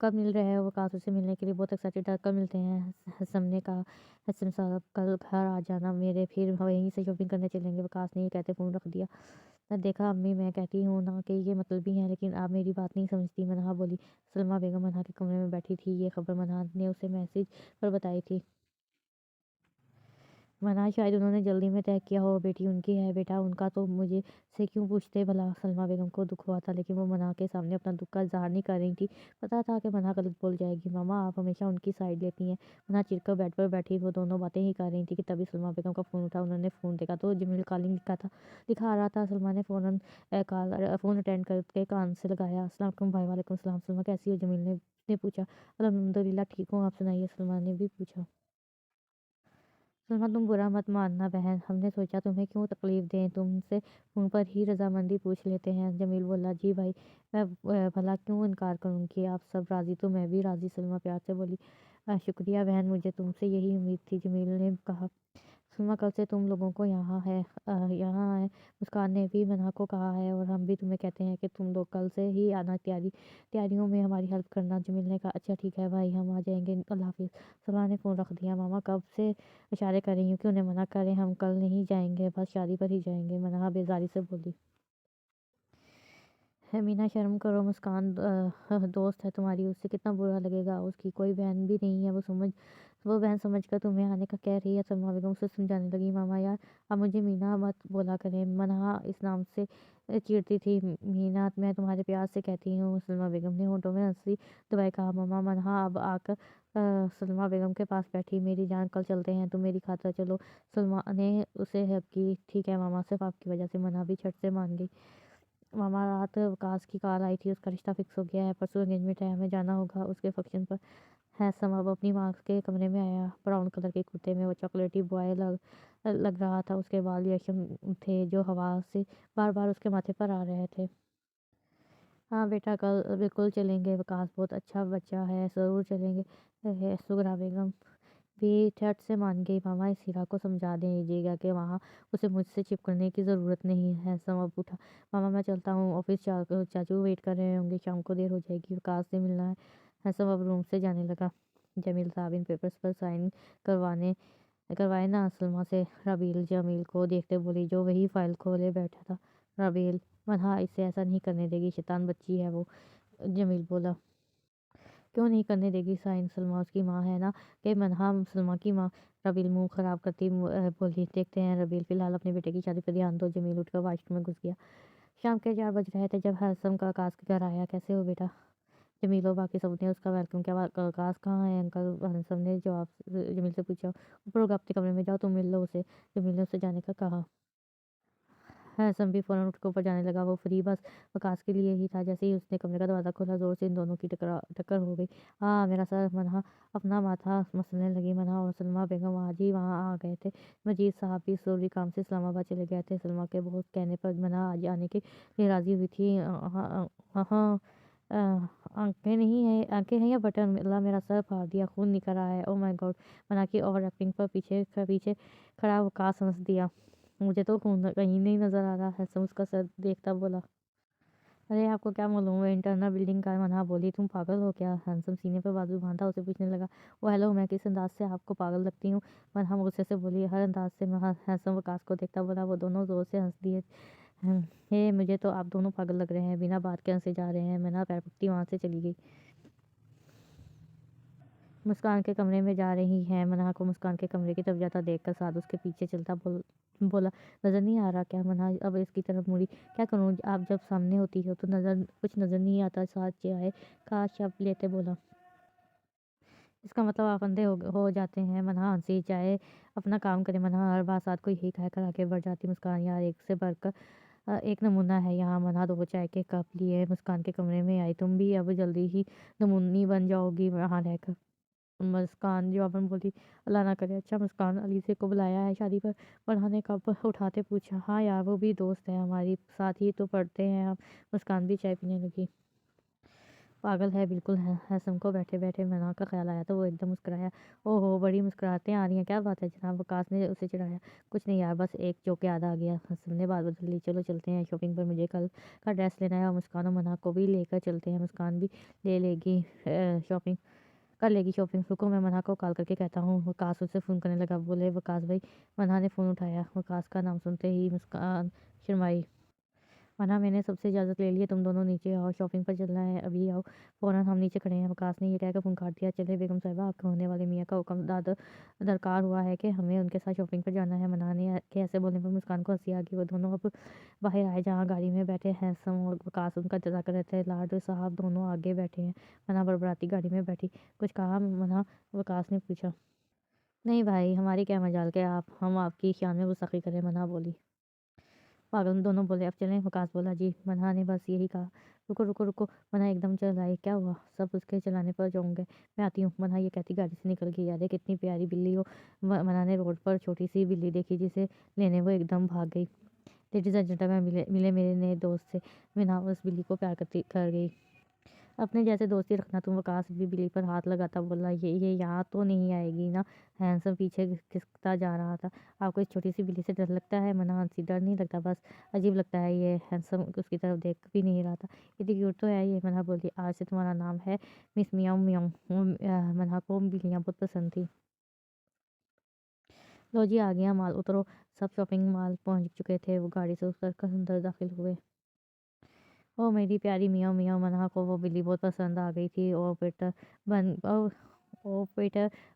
कब मिल रहे हो? वकास उससे मिलने के लिए बहुत एक्साइटेड था। कब मिलते हैं? हसम ने कहा। हसम साहब कल घर आ जाना मेरे, फिर वहीं से शॉपिंग करने चलेंगे। वकास ने ये कहते फ़ोन रख दिया। देखा अम्मी, मैं कहती हूँ ना कि ये मतलबी हैं, लेकिन आप मेरी बात नहीं समझती। मनहा बोली। सलमा बेगम मनहा के कमरे में बैठी थी। ये खबर मनहा ने उसे मैसेज पर बताई थी। मना शायद उन्होंने जल्दी में तय किया हो। बेटी उनकी है बेटा उनका, तो मुझे से क्यों पूछते भला? सलमा बेगम को दुख हुआ था, लेकिन वो मना के सामने अपना दुख का इजहार नहीं कर रही थी। पता था कि मना गलत बोल जाएगी। मामा आप हमेशा उनकी साइड लेती हैं। मना चिढ़कर बेड पर बैठी वो दोनों बातें ही कर रही थी कि तभी सलमा बेगम का फ़ोन उठा। उन्होंने फ़ोन देखा तो जमील कॉलिंग दिखा रहा था। सलमा ने फ़ोन अटेंड करके कान से लगाया। अस्सलाम वालेकुम भाई। वालेकुम सलाम। सलमा कैसी हो? जमील ने पूछा। अल्हम्दुलिल्लाह ठीक हूँ, आप सुनाइए? सलमा ने भी पूछा। सलमा, तुम बुरा मत मानना बहन, हमने सोचा तुम्हें क्यों तकलीफ़ दें, तुमसे फ़ोन पर ही रजामंदी पूछ लेते हैं। जमील बोला। जी भाई, मैं भला क्यों इनकार करूँगी? आप सब राज़ी तो मैं भी राज़ी। सलमा प्यार से बोली। शुक्रिया बहन, मुझे तुमसे यही उम्मीद थी। जमील ने कहा। सुमा, कल से तुम लोगों को यहाँ है। मुस्कान ने भी मना को कहा है और हम भी तुम्हें कहते हैं कि तुम लोग कल से ही आना, तैयारियों में हमारी हेल्प करना। जमील ने कहा। अच्छा ठीक है भाई, हम आ जाएंगे। अल्लाह हाफिज़। सलमा ने फ़ोन रख दिया। मामा कब से इशारे कर रही हूँ कि उन्हें मना करें, हम कल नहीं जाएंगे, बस शादी पर ही जाएंगे। मना बेजारी से बोली। है मीना, शर्म करो। मुस्कान दोस्त है तुम्हारी, उससे कितना बुरा लगेगा? उसकी कोई बहन भी नहीं है। वो बहन समझकर तुम्हें आने का कह रही है। सलमा बेगम उसे समझाने लगी। मामा यार, अब मुझे मीना मत बोला करें। मनहा इस नाम से चिढ़ती थी। मीना, मैं तुम्हारे प्यार से कहती हूँ। सलमा बेगम ने होठों में हंसी दबाए कहा। मामा मनहा अब आकर सलमा बेगम के पास बैठी। मेरी जान, कल चलते हैं, तुम मेरी खातिर चलो। सलमा ने उसे हक की। ठीक है मामा, सिर्फ आपकी वजह से। मनहा भी झट से मान गई। मामा, रात वकास की कॉल आई थी, उसका रिश्ता फिक्स हो गया है। परसों एंगेजमेंट है, हमें जाना होगा उसके फंक्शन पर। हैसम अब अपनी माँ के कमरे में आया। ब्राउन कलर के कुर्ते में वो चॉकलेटी बॉय लग रहा था। उसके बाल रेशम थे जो हवा से बार बार उसके माथे पर आ रहे थे। हाँ बेटा, कल बिल्कुल चलेंगे, विकास बहुत अच्छा बच्चा है, ज़रूर चलेंगे। सुगरा बेगम भी झट से मान गई। मामा इस हीरा को समझा दीजिएगा कि वहाँ उसे मुझसे चिपकने की ज़रूरत नहीं है। सब उठा। मामा मैं चलता हूँ, ऑफिस चाचू वेट कर रहे होंगे, शाम को देर हो जाएगी, विकास से मिलना है। सब अब रूम से जाने लगा। जमील साहब इन पेपर्स पर साइन करवाने करवाए ना सलमा से। रबील जमील को देखते बोली, जो वही फाइल खोले बैठा था। रबील मना इसे ऐसा नहीं करने देगी, शैतान बच्ची है वो। जमील बोला, क्यों नहीं करने देगी साइन, सलमा उसकी माँ है ना। कि मनहा सलमा की माँ। रबील मुंह खराब करती बोली, देखते हैं रबील, फिलहाल अपने बेटे की शादी पर ध्यान दो। जमील उठकर वाशरूम में घुस गया। शाम के 4 बज रहे थे जब हरसम का आकाश के घर आया। कैसे हो बेटा? जमील और बाकी सब ने उसका वेलकम किया। आकाश कहाँ है अंकल? हरसम ने जवाब जमील से पूछा। ऊपर होगा, अपने कमरे में जाओ, तुम मिल लो उसे। जमील ने उसे जाने का कहा। हैसम भी फ़ौरन उठकर ऊपर जाने लगा। वो फ्री बस वकास के लिए ही था। जैसे ही उसने कमरे का दरवाज़ा खोला, ज़ोर से इन दोनों की टक्कर हो गई। मेरा सर, मनहा अपना माथा मसलने लगी। मनहा और सलमा बेगम आज ही वहाँ आ गए थे। मजीद साहब भी ज़रूरी काम से इस्लामाबाद चले गए थे। सलमा के बहुत कहने पर मनहा आज आने के लिए राज़ी हुई थी। हाँ, आंखें हैं या बटन? अल्लाह, मेरा सर फाड़ दिया, खून निकल रहा है। Oh my God! मना की ओवर एक्टिंग पर पीछे पीछे खड़ा वकास हंस दिया। मुझे तो खून कहीं नहीं नजर आ रहा है। सब उसका सर देखता बोला, अरे आपको क्या मालूम, वो इंटरनल बिल्डिंग का। मना बोली, तुम पागल हो क्या? हैंसम सीने पर बाजू बांधा उसे पूछने लगा, वो हेलो, मैं किस अंदाज से आपको पागल लगती हूँ? मना गुस्से से बोली, हर अंदाज से। हैंसम वकास को देखता बोला। वो दोनों जोर से हंस दिए। हे, मुझे तो आप दोनों पागल लग रहे हैं, बिना बात के हंसे जा रहे हैं। मना पैर पकती वहां से चली गई। मुस्कान के कमरे में जा रही है। मना को मुस्कान के कमरे की तरफ जाता देखकर साद उसके पीछे चलता बोला, नजर नहीं आ रहा क्या? मना अब इसकी तरफ मुड़ी। क्या करूं, आप जब सामने होती हो तो कुछ नजर नहीं आता। साद चाहे का शब्द लेते बोला, इसका मतलब आप अंधे हो जाते हैं। मना हंसी, चाहे अपना काम करे। मना हर बार साद को यही कहकर आगे बढ़ जाती। मुस्कान, यार एक से बढ़कर एक नमूना है यहाँ। मना दो चाय के कप लिए मुस्कान के कमरे में आई। तुम भी अब जल्दी ही नमूनी बन जाओगी वहाँ रहकर। मुस्कान जवाबन बोली, अल्लाह ना करे। अच्छा, मुस्कान अलीसे को बुलाया है शादी पर? फरहा ने कप उठाते पूछा। हाँ यार, वो भी दोस्त है हमारी, साथ ही तो पढ़ते हैं हम। मुस्कान भी चाय पीने लगी। पागल है बिल्कुल है। हैसम को बैठे बैठे मना का ख्याल आया तो वो एकदम मुस्कुराया। ओहो, बड़ी मुस्कुराहटें आ रही हैं, क्या बात है जनाब? वकास ने उसे चिढ़ाया। कुछ नहीं यार, बस एक जोक याद आ गया। हैसम ने बात बदल ली। चलो चलते हैं शॉपिंग पर, मुझे कल का ड्रेस लेना है। और मुस्कान और मना को भी लेकर चलते हैं। मुस्कान भी ले लेगी शॉपिंग कर लेगी शॉपिंग। रुको, मैं मना को कॉल करके कहता हूँ। वकास उसे फ़ोन करने लगा। बोले, वकास भाई। मना ने फ़ोन उठाया। वकास का नाम सुनते ही मुस्कान शर्माई। मना, मैंने सबसे इजाज़त ले ली है, तुम दोनों नीचे आओ, शॉपिंग पर चलना है, अभी आओ। फ़ौरन हम नीचे खड़े हैं। वकास ने ये कहकर फ़ोन काट दिया। चले बेगम साहिबा, आपके होने वाले मियाँ का हुक्म दरकार हुआ है कि हमें उनके साथ शॉपिंग पर जाना है। मना ने के ऐसे बोलने पर मुस्कान को हंसी आ गई। वो दोनों अब बाहर आए, जहाँ गाड़ी में बैठे हैसम और वकास उनका इंतजार कर रहे थे। लाड साहब दोनों आगे बैठे हैं। मना बड़बड़ाती गाड़ी में बैठी। कुछ कहा मना? वकास ने पूछा। नहीं भाई, हमारी क्या मजाल के आप हम आपकी शान में गुस्ताखी करें, मना बोली। पागल दोनों बोले, अब चलें? वकास बोला, जी। मना ने बस यही कहा। रुको रुको रुको, मना एकदम चल आई। क्या हुआ? सब उसके चलाने पर जम गए। मैं आती हूँ, मना ये कहती गाड़ी से निकल गई। अरे कितनी प्यारी बिल्ली हो। मना ने रोड पर छोटी सी बिल्ली देखी, जिसे लेने वो एकदम भाग गई। लेडीज एंड जेंटलमैन, मिले मिले मेरे नए दोस्त से। मना उस बिल्ली को प्यार करती कर गई। अपने जैसे दोस्ती रखना तुम। वकास भी बिल्ली पर हाथ लगाता बोला, ये यहाँ तो नहीं आएगी ना? हैंसम पीछे खिसकता जा रहा था। आपको इस छोटी सी बिल्ली से डर लगता है? मना हंसी, डर नहीं लगता, बस अजीब लगता है। ये हैंसम उसकी तरफ देख भी नहीं रहा था। इतनी क्यूट तो है ये। मना बोली, आज से तुम्हारा नाम है मिस मियाऊ मियाऊ। मना को बिल्लियाँ बहुत पसंद थी। लो जी, आ गया माल, उतरो। सब शॉपिंग मॉल पहुंच चुके थे। वो गाड़ी से उतर कर अंदर दाखिल हुए। ओ मेरी प्यारी मियाँ मियाँ, मन्हा को वो बिल्ली बहुत पसंद आ गई थी। ओ पीटर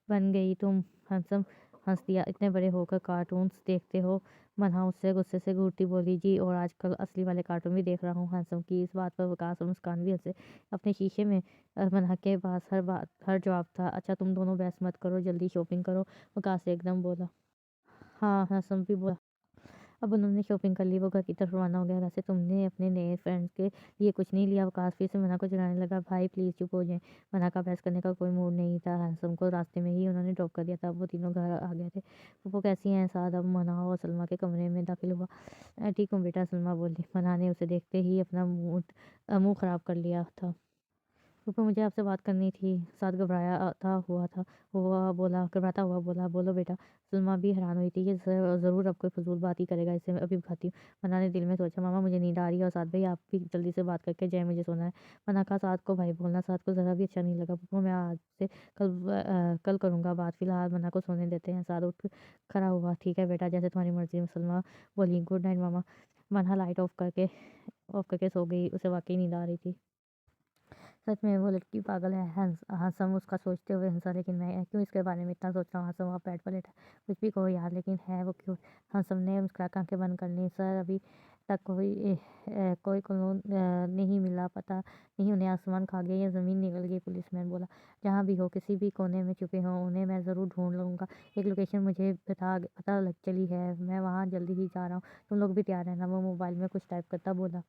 बन गई तुम। हंसम हंस दिया। इतने बड़े होकर कार्टून्स देखते हो? मन्हा उससे गुस्से से घूरती बोली, जी, और आजकल असली वाले कार्टून भी देख रहा हूँ। हंसम की इस बात पर वकास और मुस्कान भी हंसे। अपने शीशे में मन्हा के पास हर जवाब था। अच्छा, तुम दोनों बहस मत करो, जल्दी शॉपिंग करो, वकास एकदम बोला। हाँ, हंसम भी बोला। अब उन्होंने शॉपिंग कर ली, वो घर की तरफ रवाना हो गया। वैसे तुमने अपने नए फ्रेंड्स के लिए कुछ नहीं लिया? वकास फिर से मना को चिढ़ाने लगा। भाई प्लीज़ चुप हो जाएँ। मना का बहस करने का कोई मूड नहीं था। हैंसम को रास्ते में ही उन्होंने ड्रॉप कर दिया था। अब वो तीनों घर आ गए थे। वो कैसी हैं साद? अब मना और सलमा के कमरे में दाखिल हुआ। ठीक हूँ बेटा, सलमा बोली। मना ने उसे देखते ही अपना मुँह ख़राब कर लिया था। ऊपर मुझे आपसे बात करनी थी। साथ घबराया था हुआ था हुआ बोला घबराता हुआ बोला, बोलो बेटा। सलमा भी हैरान हुई थी। ये ज़रूर अब कोई फजूल बात ही करेगा, इसे अभी खाती हूँ। मना ने दिल में सोचा, मामा मुझे नींद आ रही है और साथ भाई आप भी जल्दी से बात करके जाए, मुझे सोना है। मना कहा साथ को भाई बोलना। साथ को ज़रा भी अच्छा नहीं लगा। पप्पू मैं आज से कल करूँगा बात, फिलहाल मना को सोने देते हैं। साथ उठ खड़ा हुआ। ठीक है बेटा, जैसे तुम्हारी मर्जी। सलमा बोली। गुड नाइट मामा। मना लाइट ऑफ करके सो गई। उसे वाकई नींद आ रही थी। सच में वो लड़की पागल है। हासम उसका सोचते हुए हंसा। लेकिन मैं क्यों इसके बारे में इतना सोच रहा हूँ? हासम वहाँ बेड पर लेटा। कुछ भी कहो यार, लेकिन है वो क्यों? हासम ने मुस्कुरा कर आंखें बंद कर ली। सर अभी तक कोई क्लू नहीं मिला। पता नहीं उन्हें आसमान खा गया या ज़मीन निगल गई। पुलिसमैन बोला। जहाँ भी हो, किसी भी कोने में छुपे हों, उन्हें मैं ज़रूर ढूंढ लूँगा। एक लोकेशन मुझे पता लग चली है, मैं वहाँ जल्दी ही जा रहा हूँ। तुम लोग भी तैयार रहना। वो मोबाइल में कुछ टाइप करता बोला।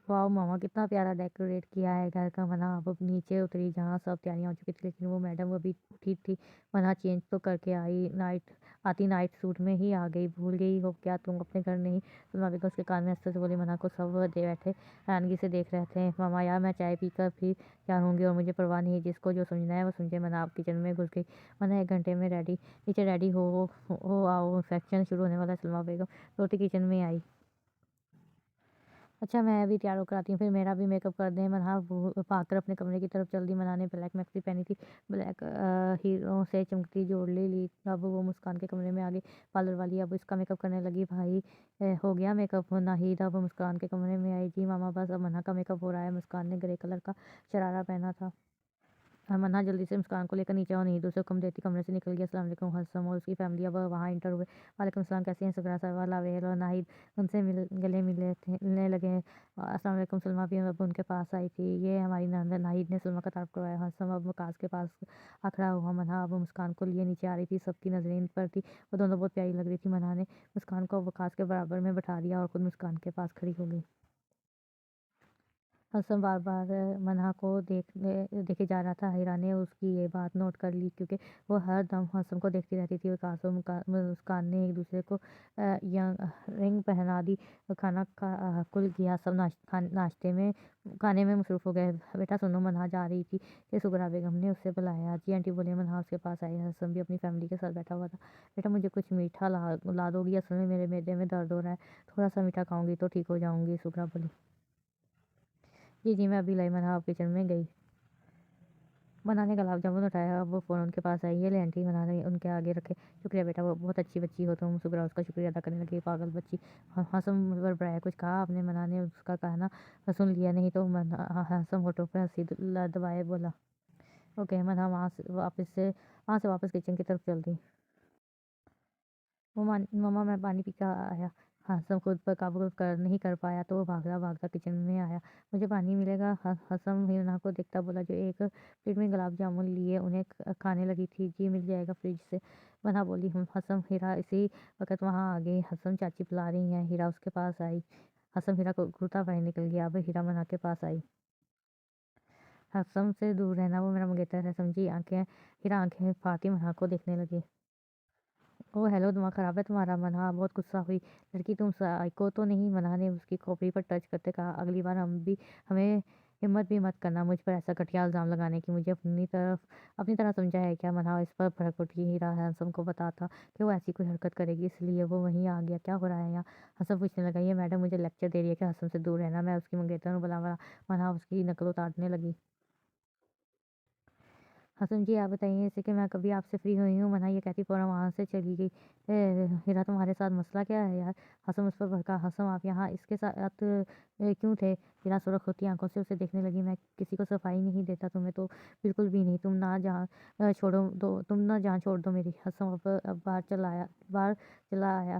वाह मामा, कितना प्यारा डेकोरेट किया है घर का। मना अब नीचे उतरी जहाँ सब तैयारियां हो चुकी थी। लेकिन वो मैडम अभी उठी थी। मना चेंज तो करके आती नाइट सूट में ही आ गई। भूल गई हो क्या तुम अपने घर नहीं? सलमा बेगम उसके कान में हंसते से बोली। मना को सब दे बैठे हैरानगी से देख रहे थे। मामा यार, मैं चाय पीकर फिर तैयार होंगी और मुझे परवाह नहीं, जिसको जो समझना है वो समझे। मना आप किचन में घुस गई। मना 1 घंटे में नीचे रेडी हो आओ, इन्फेक्शन शुरू होने वाला है। सलमा बेगम रोटी किचन में आई। अच्छा मैं अभी तैयार होकर आती हूँ, फिर मेरा भी मेकअप कर दें। मन्हा भागकर अपने कमरे की तरफ चल दी। मन्हा ने ब्लैक मैक्सी पहनी थी। ब्लैक हीरों से चमकती ज्वेलरी ली। अब वो मुस्कान के कमरे में आ गई। पार्लर वाली अब इसका मेकअप करने लगी। भाई हो गया मेकअप? नाहिद अब मुस्कान के कमरे में आई। जी मामा बस अब मन्हा का मेकअप हो रहा है। मुस्कान ने ग्रे कलर का शरारा पहना था। मन्हा जल्दी से मुस्कान को लेकर नीचे और नहीं दूसरे हुक्म देती कमरे से निकल गया। अस्सलाम वालेकुम। हसन और उसकी फैमिली अब वहाँ इंटर हुए। वालेकुम सलाम, कैसी हैं सबरा सवाल आवेल और नाहिद उनसे गले मिलने लगे। अस्सलाम वालेकुम। सलमा भी अब उनके पास आई थी। ये हमारी नंद। नाहिद ने सलमा का तारुफ करवाया। हसन अब वकास के पास खड़ा हुआ। मन्हा अब मुस्कान को लिए नीचे आ रही थी। सबकी नजरें इन पर थी। वो दोनों बहुत प्यारी लग रही थी। मन्हा ने मुस्कान को वकास के बराबर में बैठा दिया और खुद मुस्कान के पास खड़ी हो गई। हसन बार-बार मन्हा को देखे जा रहा था। हिरा ने उसकी ये बात नोट कर ली क्योंकि वो हर दम हसन को देखती रहती थी। विकास और मुस्कान ने एक दूसरे को रिंग पहना दी। खुल गया। सब खाने में मसरूफ़ हो गए। बेटा सुनो, मन्हा जा रही थी कि सुगरा बेगम ने उससे बुलाया। जी आंटी बोली। मन्हा उसके पास आई। हसन भी अपनी फैमिली के साथ बैठा हुआ था। बेटा मुझे कुछ मीठा ला दोगी? असल में मेरे मैदे में दर्द हो रहा है, थोड़ा सा मीठा खाऊंगी तो ठीक हो जाऊंगी। सुगरा बोली। जी जी मैं अभी लाई। मन्हा अब किचन में गई। मन्हा ने गुलाब जामुन उठाया। अब वो फ़ौरन उनके पास आई। ये ले आंटी। मन्हा ने उनके आगे रखे। शुक्रिया बेटा, वो बहुत अच्छी बच्ची हो तुम। शुक्रिया उसका शुक्रिया अदा करने लगी। पागल बच्ची। हासम बड़बड़ाया। कुछ कहा आपने? मन्हा ने उसका कहना सुन लिया नहीं तो हासम होठों पर हंसी दबाए बोला। ओके। मन्हा वहाँ से वापस किचन की तरफ चल दी। मम्मा मैं पानी पी कर आया। हासम खुद पर काबू नहीं कर पाया तो वो भागता भागता किचन में आया। मुझे पानी मिलेगा? हासम हिना को देखता बोला, जो एक प्लेट में गुलाब जामुन लिए उन्हें खाने लगी थी। जी मिल जाएगा फ्रिज से। मन्हा बोली। हसम हीरा इसी वक्त वहाँ आ गई। हसम चाची बुला रही हैं। हीरा उसके पास आई। हसम हीरा को घूरता बाहर निकल गया। अब हीरा मन्हा के पास आई। हसम से दूर रहना, वो मेरा मंगेतर है समझी। हीरा आंखें फाड़ती मन्हा को देखने लगी। ओह हेलो, दिमाग खराब है तुम्हारा? मन्हा बहुत गुस्सा हुई। लड़की तुम साइको तो नहीं? मन्हा ने उसकी खोपड़ी पर टच करते कहा। अगली बार हमें हिम्मत भी मत करना मुझ पर ऐसा घटिया इल्ज़ाम लगाने की। मुझे अपनी तरह समझा है क्या? मन्हा इस पर भड़क उठी। हीरा हंसम को पता था कि वो ऐसी कोई हरकत करेगी, इसलिए वो वहीं आ गया। क्या हो रहा है यहाँ? हंसम पूछने लगा। ये मैडम मुझे लेक्चर दे रही है कि हंसम से दूर रहना। मैं उसकी मंगेतर हूँ भला। मन्हा उसकी नकल उतारने लगी। हसन जी आप बताइए इसे कि मैं कभी आपसे फ्री हुई हूँ? मना ये कहती फ़ौरन वहाँ से चली गई। हीरा तुम्हारे साथ मसला क्या है यार? हसन उस पर भड़का। हसन आप यहाँ इसके साथ क्यों थे? हीरा सुर्ख होती आंखों से उसे देखने लगी। मैं किसी को सफाई नहीं देता, तुम्हें तो बिल्कुल भी नहीं। तुम ना जहाँ छोड़ दो मेरी। हसन अब बाहर चला आया।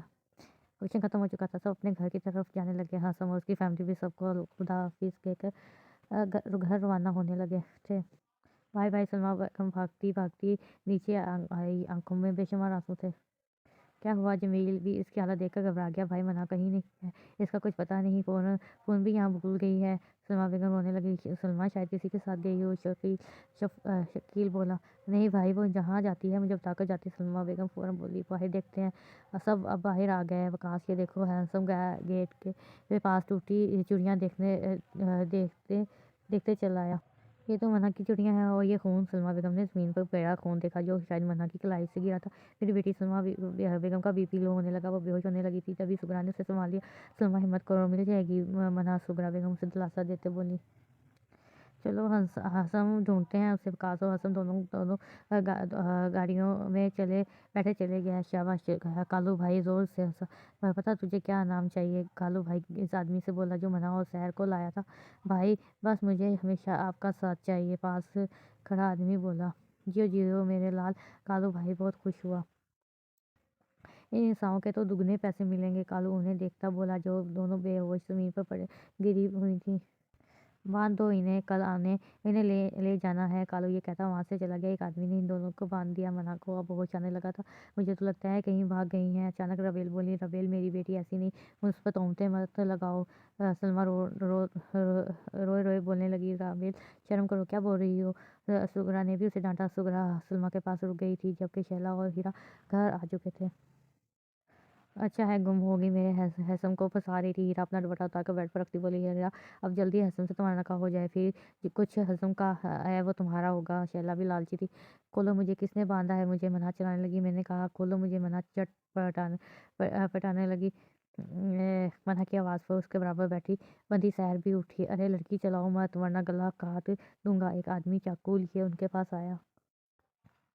फंक्शन खत्म हो चुका था। सब अपने घर की तरफ जाने लगे। हसन और उसकी फैमिली भी सबको खुदा हाफिज़ कहकर घर रवाना होने लगे थे। भाई भाई सलमा बेगम भागती भागती नीचे आई, आंखों में बेशुमार आंसू थे। क्या हुआ? जमील भी इसकी हालत देखकर घबरा गया। भाई मना कहीं नहीं है, इसका कुछ पता नहीं, फ़ोन भी यहाँ भूल गई है। सलमा बेगम रोने लगी। सलमा शायद किसी के साथ गई हो। शकील बोला। नहीं भाई, वो जहाँ जाती है मुझे बताकर जाती है। सलमा बेगम फ़ौरन बोली। बाहर देखते हैं। सब अब बाहर आ गए हैं। वकास ये देखो, हैंडसम गेट के पास टूटी चूड़ियाँ देखते देखते चल आया। ये तो मन्हा की चूड़ियाँ हैं और ये खून। सलमा बेगम ने ज़मीन पर पड़ा खून देखा जो शायद मन्हा की कलाई से गिरा था। मेरी बेटी सलमा बेगम का बीपी लो होने लगा, वो बेहोश होने लगी थी। तभी सुगरा ने उसे संभाल लिया। सलमा, हिम्मत करो, मिल जाएगी। मन्हा सुगरा बेगम उसे दिलासा देते बोली। चलो हसम ढूंढते हैं उसे। वकास और हसम दोनों दोनों गाड़ियों में बैठे चले गए। शाबाश कालू भाई, जोर से हंसा। पता तुझे क्या नाम चाहिए? कालू भाई इस आदमी से बोला जो मना और शहर को लाया था। भाई बस मुझे हमेशा आपका साथ चाहिए, पास खड़ा आदमी बोला। जियो जियो मेरे लाल। कालू भाई बहुत खुश हुआ। इन इंसानों के तो दुगने पैसे मिलेंगे। कालू उन्हें देखता बोला जो दोनों बेहोश जमीन पर पड़े गिरी हुई थी। बांध दो इन्हें, कल आने इन्हें ले जाना है। कालू ये कहता वहां से चला गया। एक आदमी ने इन दोनों को बांध दिया। मना को अब होश आने लगा था। मुझे तो लगता है कहीं भाग गई हैं। अचानक रबेल बोली। रबेल मेरी बेटी ऐसी नहीं, मुझ पर तोहमतें मत लगाओ। सलमा रोए रोए बोलने लगी। रबेल शर्म करो, क्या बोल रही हो? सुगरा ने भी उसे डांटा। सुगरा सलमा के पास रुक गई थी जबकि शैला और हीरा घर आ चुके थे। अच्छा है गुम होगी, मेरे हैसम को फंसा रही थी। हीरा अपना दुपट्टा उतार कर बेड पर रखती बोली। हीरा अब जल्दी हैसम से तुम्हारा निकाह हो जाए, फिर कुछ हैसम का है वो तुम्हारा होगा। शैला भी लालची थी। खोलो मुझे, किसने बांधा है मुझे? मना चलाने लगी। मैंने कहा खोलो मुझे। मना चट पटाने लगी। मना की आवाज़ पर उसके बराबर बैठी बंदी सैर भी उठी। अरे लड़की चलाओ मत वरना गला काट दूंगा। एक आदमी चाकू लिए उनके पास आया।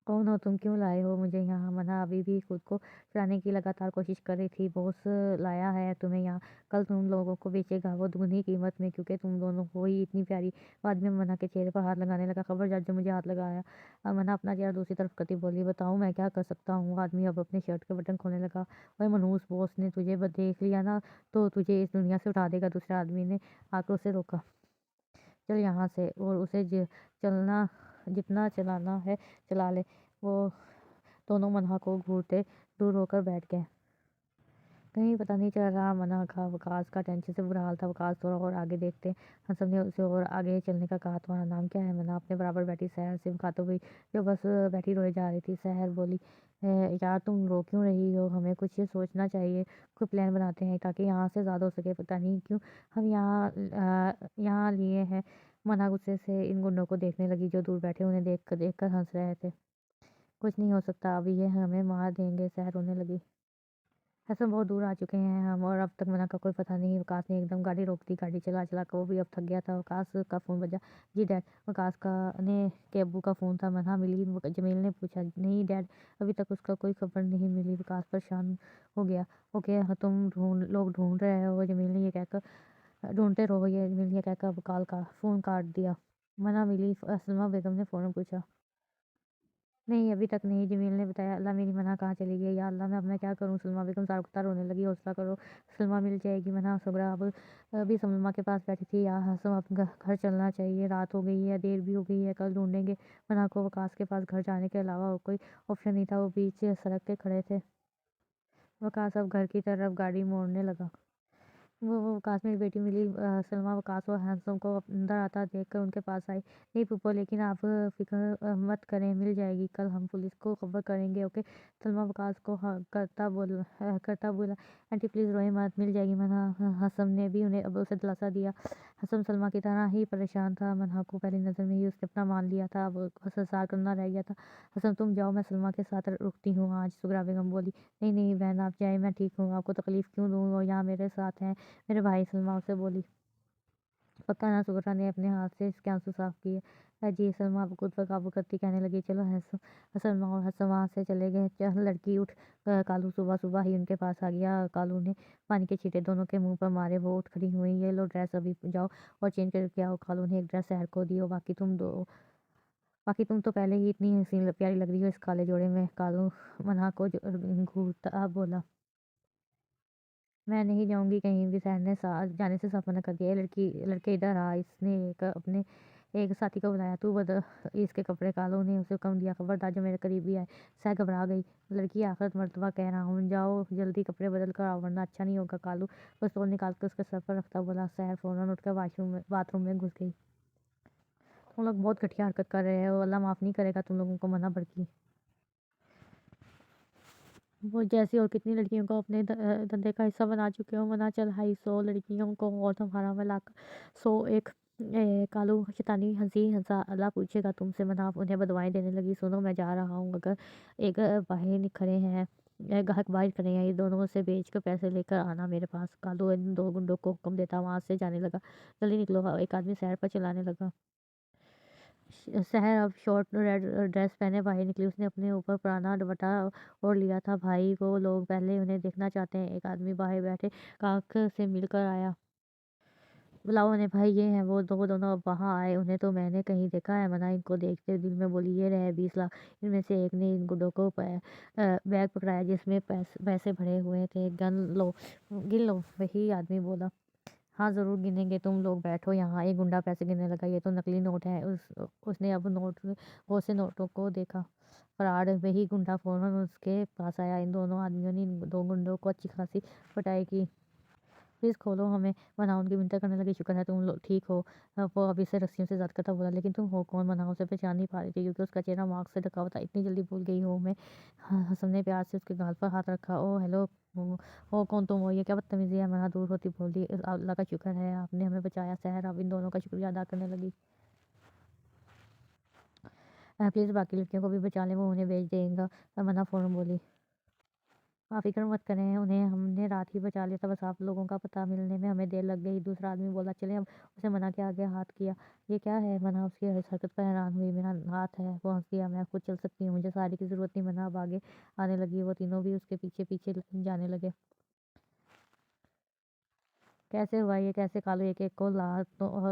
कौन हो तुम? क्यों लाए हो मुझे यहाँ? मना अभी भी खुद को छुड़ाने की लगातार कोशिश कर रही थी। बॉस लाया है तुम्हें यहाँ, कल तुम लोगों को बेचेगा वो दुगनी कीमत में, क्योंकि तुम दोनों को ही इतनी प्यारी। बाद में मना के चेहरे पर हाथ लगाने लगा। खबरदार जो मुझे हाथ लगाया। मना अपना चेहरा दूसरी तरफ करती बोली। बताऊँ मैं क्या कर सकता हूँ? आदमी अब अपने शर्ट के बटन खोलने लगा। वही मनहूस बॉस ने तुझे देख लिया ना तो तुझे इस दुनिया से उठा देगा। दूसरे आदमी ने आक्रोश से रोका। चल यहाँ से। और उसे चलना जितना चलाना है चला ले। वो दोनों मन्हा को घूरते दूर होकर बैठ गए। कहीं पता नहीं चल रहा मन्हा का। वकास का टेंशन से बुरा हाल था। वकास थोड़ा और आगे देखते हंसम ने उसे और आगे चलने का कहा। तुम्हारा नाम क्या है? मन्हा अपने बराबर बैठी सहर से मुखातिब हुई जो बस बैठी रोए जा रही थी। सहर बोली। यार तुम रो क्यों रही हो? हमें कुछ ये सोचना चाहिए, कोई प्लान बनाते हैं ताकि यहाँ से ज़्यादा हो सके। पता नहीं क्यों हम यहाँ लिए हैं। मन्हा गुस्से से इन गुंडों को देखने लगी जो दूर बैठे उन्हें देख कर हंस रहे थे। कुछ नहीं हो सकता, अभी ये हमें मार देंगे। सहर रोने लगी। हसन बहुत दूर आ चुके हैं हम और अब तक मना का कोई पता नहीं। वकास ने एकदम गाड़ी रोक दी। गाड़ी चला चला कर वो भी अब थक गया था। वकास का फ़ोन बजा। जी डैड। वकास का ने के अब्बू का फ़ोन था। मन्हा मिली? जमील ने पूछा। नहीं डैड, अभी तक उसका कोई खबर नहीं मिली। वकास परेशान हो गया। ओके तुम लोग ढूंढ रहे हो? जमील ने ये कहकर ढूंढते रहो, ये जमील ने कहकर वकाल का फ़ोन काट दिया। मन्हा मिली? सलमा बेगम ने फ़ौरन पूछा। नहीं अभी तक नहीं, जमील ने बताया। अल्लाह मेरी मन्हा कहाँ चली गई? या अल्लाह मैं अब मैं क्या करूँ? सलमा बेगम सारकुत्ता रोने लगी। हौसला करो, सलमा मिल जाएगी। मन्हा सुगरा अब अभी सलमा के पास बैठी थी। या हसम अब घर चलना चाहिए, रात हो गई है, देर भी हो गई है, कल ढूंढेंगे। मन्हा को वकास के पास घर जाने के अलावा और कोई ऑप्शन नहीं था। वो बीच सड़क पे खड़े थे। वकास अब घर की तरफ गाड़ी मोड़ने लगा। वो वकास मेरी बेटी मिली। सलमा वकास और हैंसम को अंदर आता देखकर उनके पास आई। नहीं पुप्पो, लेकिन आप फिक्र मत करें, मिल जाएगी। कल हम पुलिस को खबर करेंगे। ओके? सलमा वकास को हाँ करता बोला। आंटी प्लीज़ रोए मत, मिल जाएगी। मना हसम ने भी उन्हें अब उसे दिलासा दिया। हसम सलमा की तरह ही परेशान था। मन्हा को पहली नज़र में ही उसने अपना मान लिया था। अब संसार करना रह गया था। हसम तुम जाओ, मैं सलमा के साथ रुकती हूँ आज। सुगरा बेगम बोली। नहीं नहीं बहन, आप जाए, मैं ठीक हूँ, आपको तकलीफ क्यों दूँ? और यहाँ मेरे साथ हैं मेरे भाई। सलमा उसे बोली। पक्का ना? सुगरा ने अपने हाथ से इसके आंसू साफ किए। जी। सलमा अब खुद पर काबू करती कहने लगी। चलो हसन। सलमा और हसन वहाँ से चले गए। चल लड़की उठ। कालू सुबह सुबह ही उनके पास आ गया। कालू ने पानी के छींटे दोनों के मुंह पर मारे। वो उठ खड़ी हुई। ये लो ड्रेस, अभी जाओ और चेंज करके आओ। कालू ने एक ड्रेस सहर को दी। और बाकी तुम तो पहले ही इतनी हसीन प्यारी लग रही हो इस काले जोड़े में। कालू मन्हा को घूरता बोला। मैं नहीं जाऊँगी कहीं भी। सहर ने जाने से साफ मना कर दिया। ये लड़के इधर आ। इसने एक साथी को बुलाया, तू बदल इसके कपड़े। कालू ने उसे हुक्म दिया, खबरदार जो मेरे करीब भी आए। सह घबरा गई। लड़की आखिर मर्तबा कह रहा हूँ, जाओ जल्दी कपड़े बदल कर आओ वरना अच्छा नहीं होगा। कालू पिस्तौल निकाल कर उसके सर पर रखता बोला। सहर फौरन उठकर बाथरूम में घुस गई। तुम लोग बहुत घटिया हरकत कर रहे हो, अल्लाह माफ़ नहीं करेगा तुम लोगों को। मना भड़की। वो जैसी और कितनी लड़कियों को अपने धंधे का हिस्सा बना चुके हो। मना चल हाई 100 लड़कियों को और तुम्हारा में लाख 101। कालू शैतानी हंसी हंसा। अल्लाह पूछेगा तुमसे। मना उन्हें बदवाएं देने लगी। सुनो मैं जा रहा हूँ, अगर एक बाहर खड़े हैं ग्राहक बाहर खड़े हैं, ये दोनों से बेच कर पैसे लेकर आना मेरे पास। कालू इन दो गुंडों को हुक्म देता वहां से जाने लगा। जल्दी निकलो। एक आदमी सैर पर चलाने लगा। सहर अब शॉर्ट रेड ड्रेस पहने बाहर निकली। उसने अपने ऊपर पुराना दुपट्टा ओढ़ लिया था। भाई वो लोग पहले उन्हें देखना चाहते हैं। एक आदमी बाहर बैठे काक से मिलकर आया। बुलाओ उन्हें भाई, ये हैं वो दोनों अब वहाँ आए। उन्हें तो मैंने कहीं देखा है। मना इनको देखते दिल में बोली, ये रहे 20 लाख। इनमें से एक ने इन गुड्डों को बैग पकड़ाया जिसमें पैसे भरे हुए थे। गिन लो। वही आदमी बोला। हाँ ज़रूर गिनेंगे, तुम लोग बैठो यहाँ। एक गुंडा पैसे गिनने लगा। ये तो नकली नोट है। उसने अब नोट बहुत से नोटों को देखा। फरार। वही गुंडा फौरन उसके पास आया। इन दोनों आदमियों ने इन दो गुंडों को अच्छी खासी पिटाई की। प्लीज़ खोलो हमें। मना उनकी मिन्नत करने लगी। शुक्र है तुम लोग ठीक हो। वो अभी से रस्सियों से ज़द करता बोला। लेकिन तुम हो कौन? मना उसे पहचान नहीं पा रही थी क्योंकि उसका चेहरा मास्क से ढका हुआ था। इतनी जल्दी भूल गई हो मैं? हसन ने प्यार से उसके गाल पर हाथ रखा। ओ हेलो। हो कौन तुम हो? ये क्या बदतमीजी है? मना दूर होती बोली। अल्लाह का शुक्र है आपने हमें बचाया। सहर अब इन दोनों का शुक्रिया अदा करने लगी। प्लीज़ बाकी लड़कियों को भी बचा लें, वो उन्हें बेच देगा। मना फ़ौरन बोली। आप फ़िक्र मत करें, उन्हें हमने रात ही बचा लिया था। बस आप लोगों का पता मिलने में हमें देर लग गई। दूसरा आदमी बोला। चलें अब। उसने मना के आगे हाथ किया। ये क्या है? मना उसकी इस हरकत पर हैरान हुई। मेरा हाथ है। वो हंस दिया। मैं खुद चल सकती हूँ, मुझे सहारे की ज़रूरत नहीं। मना अब आगे आने लगी। वो तीनों भी उसके पीछे पीछे जाने लगे। कैसे हुआ ये? कैसे? कालू एक एक को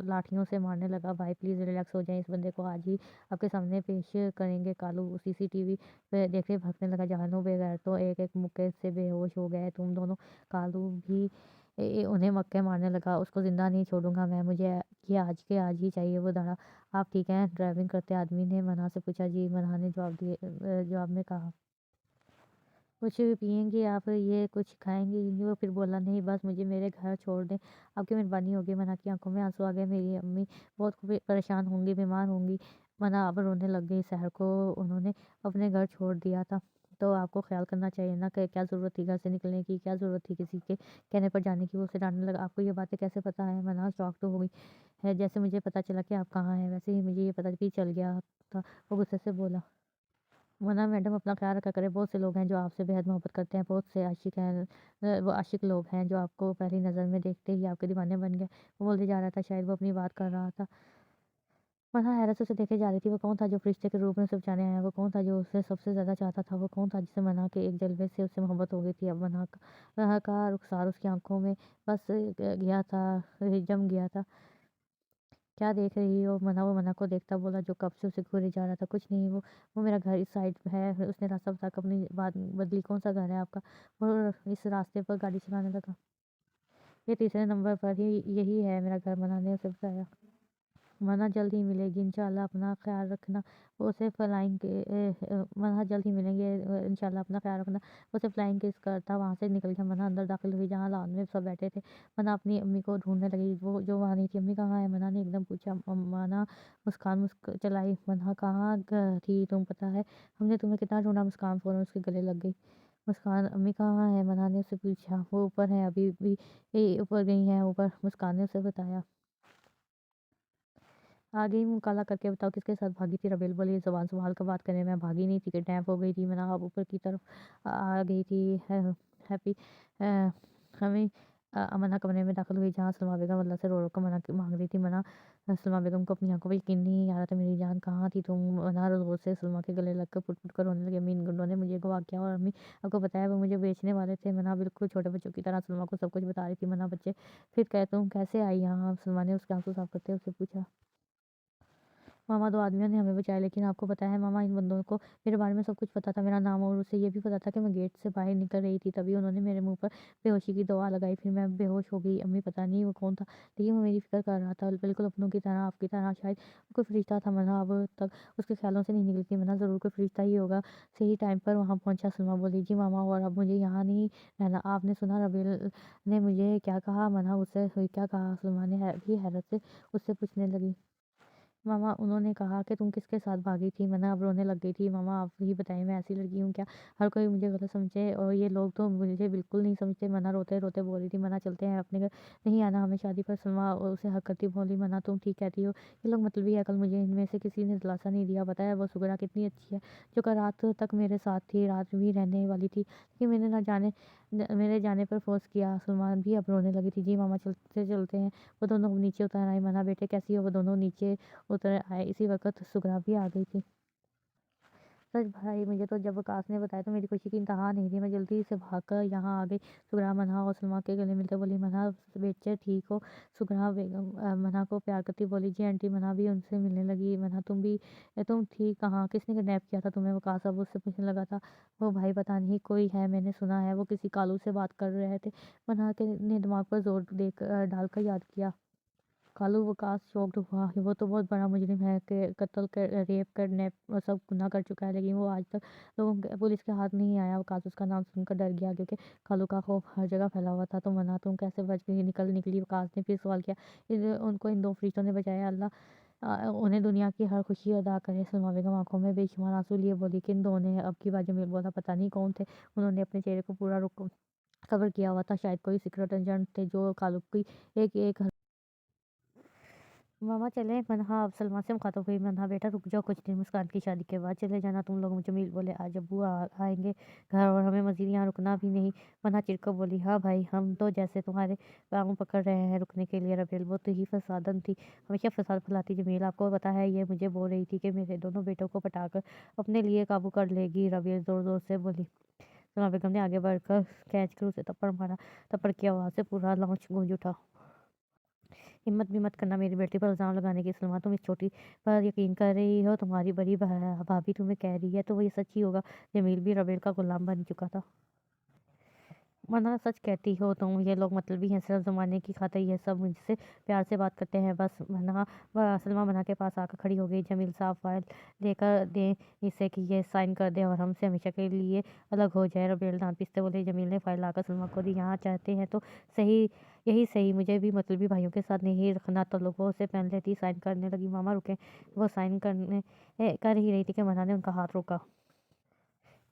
लाठियों से मारने लगा। भाई प्लीज़ रिलैक्स हो जाएं, इस बंदे को आज ही आपके सामने पेश करेंगे। कालू सीसीटीवी पे देखते भागने लगा। जानू बगैर तो एक एक मुक्के से बेहोश हो गए तुम दोनों। कालू भी उन्हें मक्के मारने लगा। उसको जिंदा नहीं छोड़ूंगा मैं, मुझे ये आज के आज ही चाहिए। वो दड़ा। आप ठीक हैं? ड्राइविंग करते आदमी ने मना से पूछा। जी। मना ने जवाब में कहा। कुछ पिएँगी आप? ये कुछ खाएँगी? वो फिर बोला, नहीं बस मुझे मेरे घर छोड़ दें, आपकी मेहरबानी होगी। मना की आँखों में आँसू आ गए। मेरी अम्मी बहुत परेशान होंगी, बीमार होंगी। मना अब रोने लग गई। सहर को उन्होंने अपने घर छोड़ दिया था तो आपको ख्याल करना चाहिए ना। कि क्या ज़रूरत थी घर से निकलने की? क्या ज़रूरत थी किसी के कहने पर जाने की? वो उसे डाँटने लगा। आपको ये बातें कैसे पता है? मना शॉक तो हो गई है। जैसे मुझे पता चला कि आप कहाँ हैं, वैसे ही मुझे ये पता भी चल गया था। वो गुस्से से बोला। वरना मैडम अपना ख्याल रखा करें। बहुत से लोग हैं जो आपसे बेहद मोहब्बत करते हैं। बहुत से आशिक हैं। वो आशिक लोग हैं जो आपको पहली नज़र में देखते ही आपके दीवाने बन गए। वो बोलते जा रहा था, शायद वो अपनी बात कर रहा था। वरना हैरत से उसे देखे जा रही थी। वो कौन था जो फरिश्ते के रूप में उसे बचाने आया? वो कौन था जो उसे सबसे ज़्यादा चाहता था? वो कौन था जिसे मना के एक जलवे से उससे मोहब्बत हो गई थी? अब मना का रुखसार उसकी आंखों में बस गया था, जम गया था। क्या देख रही हो? मना वो मना को देखता बोला जो कब से उसे घूरे जा रहा था। कुछ नहीं, वो मेरा घर इस साइड है। फिर उसने रास्ता बताकर अपनी बात बदली। कौन सा घर है आपका? वो इस रास्ते पर गाड़ी चलाने लगा। ये तीसरे नंबर पर ही यही है मेरा घर। मना ने उसे बताया। मना जल्द ही मिलेगी इंशाल्लाह, अपना ख्याल रखना। वो उसे फ्लाइंग मना जल्द ही मिलेंगे इंशाल्लाह, अपना ख्याल रखना। उसे फ्लाइंग किस करता वहाँ से निकल गया। मना अंदर दाखिल हुई जहाँ लॉन में सब बैठे थे। मना अपनी अम्मी को ढूंढने लगी, वो जो वहाँ नहीं थी। अम्मी कहाँ है? मना ने एकदम पूछा। मना मुस्क चलाई। मना कहाँ थी तुम? पता है हमने तुम्हें कितना ढूंढा। मुस्कान फ़ौरन उसके गले लग गई। मुस्कान अम्मी कहाँ है? मना ने उससे पूछा। वो ऊपर है, अभी भी ऊपर गई हैं ऊपर। मुस्कान ने उसे बताया। आ गई मुँह काला करके। बताओ किसके साथ भागी थी? रबेल बोली। ज़ुबान सँभाल कर बात करें, मैं भागी नहीं थी, किडनैप हो गई थी। मैंने अब ऊपर की तरफ आ गई थी। हैप्पी हमें मना कमरे में दाखिल हुई जहाँ सलमा बेगम अल्लाह से रो रो कर मना मांग रही थी। मना सलमा बेगम को अपनी आंखों पर यकीन नहीं आ रहा था। मेरी जान कहाँ थी तुम? मना ज़ोर से सलमा के गले लगकर पुट पुट कर रोने लगी। अम्मी इन गुंडों ने मुझे गवा किया और अम्मी आपको बताया वो मुझे बेचने वाले थे। मना बिल्कुल छोटे बच्चों की तरह सलमा को सब कुछ बता रही थी। मना बच्चे फिर कह तुम कैसे आई यहाँ? सलमा ने उसके आंसू साफ करते हुए उससे पूछा। मामा 2 आदमियों ने हमें बचाया, लेकिन आपको पता है मामा इन बंदों को मेरे बारे में सब कुछ पता था, मेरा नाम और उसे ये भी पता था कि मैं गेट से बाहर निकल रही थी, तभी उन्होंने मेरे मुँह पर बेहोशी की दवा लगाई, फिर मैं बेहोश हो गई। अम्मी पता नहीं वो कौन था, लेकिन वो मेरी फ़िक्र कर रहा था, बिल्कुल अपनों की तरह, आपकी तरह शायद कोई फ़रिश्ता था। मना अब तक उसके ख़्यालों से नहीं निकली थी, मना ज़रूर कोई फ़रिश्ता ही होगा। सही टाइम पर वहाँ पहुँचा। सलमा बोली, जी मामा, और अब मुझे यहाँ नहीं रहना। आपने सुना रबील ने मुझे क्या कहा? मना उससे हुई क्या कहा? सलमा ने भी हैरत से उससे पूछने लगी। मामा, उन्होंने कहा कि तुम किसके साथ भागी थी? मना अब रोने लग गई थी। मामा, आप ही बताइए, मैं ऐसी लड़की हूँ क्या? हर कोई मुझे गलत समझे और ये लोग तो मुझे बिल्कुल नहीं समझते। मना रोते-रोते बोल रही थी। मना, चलते हैं अपने घर, नहीं आना हमें शादी पर। सलमा उसे हक करती बोली, मना तुम ठीक कहती हो, ये लोग मतलबी है। कल मुझे इनमें से किसी ने दिलासा नहीं दिया। पता है वो सुगरा कितनी अच्छी है, जो कल रात तक मेरे साथ थी, रात भी रहने वाली थी, लेकिन मैंने ना जाने मेरे जाने पर फ़ोर्स किया। सलमान भी अब रोने लगी थी। जी मामा, चलते हैं। वो दोनों नीचे उतर आए। मना, बेटे कैसी हो? वो दोनों नीचे उतर आए। इसी वक़्त सुगरा भी आ गई थी। सच भाई, मुझे तो जब आकाश ने बताया तो मेरी खुशी की इंतहा नहीं थी। मैं जल्दी से भागकर यहाँ आ गई। सुगरा मन्हा और सलमा के गले मिलकर बोली, मन्हा बेटे ठीक हो? सुगरा बेगम मन्हा को प्यार करती बोली, जी आंटी। मन्हा भी उनसे मिलने लगी। मन्हा तुम थी कहाँ? किसने किडनैप किया था तुम्हें? आकाश अब उससे पूछने लगा था। वो भाई पता नहीं, कोई है, मैंने सुना है वो किसी कालू से बात कर रहे थे। मन्हा के ने दिमाग पर जोर डालकर याद किया। कालू वकास शॉक्ड हुआ। वो तो बहुत बड़ा मुजरिम है कि कत्ल कर रेप किडनैप और सब गुनाह कर चुका है, लेकिन वो आज तक पुलिस के हाथ नहीं आया। वकास उसका नाम सुनकर डर गया, क्योंकि कालू का खौफ हर जगह फैला हुआ था। तो मना तुम कैसे बच गई? निकली। वकास ने फिर सवाल किया। उनको इन दो फरिश्तों ने बचाया। अल्लाह उन्हें दुनिया की हर खुशी अदा करे। सलमा बेगम आंखों में बेशुमार आंसू लिए बोली, किन दो ने? अब की बार जमील बोला, पता नहीं कौन थे। उन्होंने अपने चेहरे को पूरा रुक कवर किया हुआ था, शायद कोई सीक्रेट एजेंट थे जो कालू की एक एक मामा चले। मन्हा अब सलमा से मुखातिब हुई। मन्हा बेटा रुक जाओ कुछ दिन, मुस्कान की शादी के बाद चले जाना तुम लोग। जमील बोले, आज अब्बू आएंगे घर और हमें मजीद यहाँ रुकना भी नहीं। मन्हा चिढ़कर बोली, हाँ भाई, हम तो जैसे तुम्हारे पाँव पकड़ रहे हैं रुकने के लिए। रबेल, वो तो ही फसादन थी, हमेशा फसाद फैलाती। जमील, आपको पता है ये मुझे बोल रही थी कि मेरे दोनों बेटों को पटाकर अपने लिए काबू कर लेगी। रबेल जोर जोर से बोली। सलमा बेगम ने आगे बढ़कर खींच कर उसे थप्पड़ मारा। थप्पड़ की आवाज़ से पूरा लॉन्च गूंज उठा। हिम्मत भी मत करना मेरी बेटी पर इल्ज़ाम लगाने की। सलमा, तुम इस छोटी पर यकीन कर रही हो? तुम्हारी बड़ी भाभी तुम्हें कह रही है तो वो ये सच ही होगा। जमील भी रबेल का गुलाम बन चुका था। वरना सच कहती हो तुम, ये लोग मतलबी हैं, सिर्फ ज़माने की खातिर ये सब मुझसे प्यार से बात करते हैं बस। सलमा मना के पास आकर खड़ी हो गई। जमील साहब, फाइल लेकर दें इसे कि ये साइन कर दे और हमसे हमेशा के लिए अलग हो जाए। रबेल दांत पीसते बोले। जमील ने फाइल लाकर सलमा को दी। यहाँ चाहते हैं तो सही, यही सही, मुझे भी मतलबी भाइयों के साथ नहीं रखना। तो लोगों से पहन लेती। साइन करने लगी। मामा रुके। वो साइन कर ही रही थी कि मना ने उनका हाथ रोका।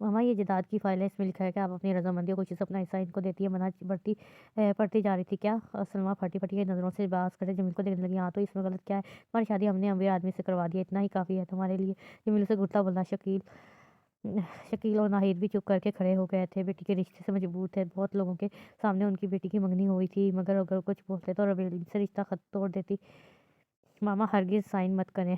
मामा, ये जदाद की फाइल है, इसमें लिखा है कि आप अपनी रजामंदी और खुशी से अपना हिस्सा इनको देती है। मना पढ़ती जा रही थी। क्या? सलमा फटी फटी नज़रों से बात करे जमील को देखने लगी। हाँ तो इसमें गलत क्या है? तुम्हारी शादी हमने अमीर आदमी से करवा दी है, इतना ही काफ़ी है तुम्हारे लिए। जमील से घुटता बोला। शकील और नाहिद भी चुप करके खड़े हो गए थे। बेटी के रिश्ते से मजबूर थे। बहुत लोगों के सामने उनकी बेटी की मंगनी हुई थी, मगर अगर कुछ बोलते तो रबेल से रिश्ता खत तोड़ देती। मामा हरगिज़ साइन मत करें,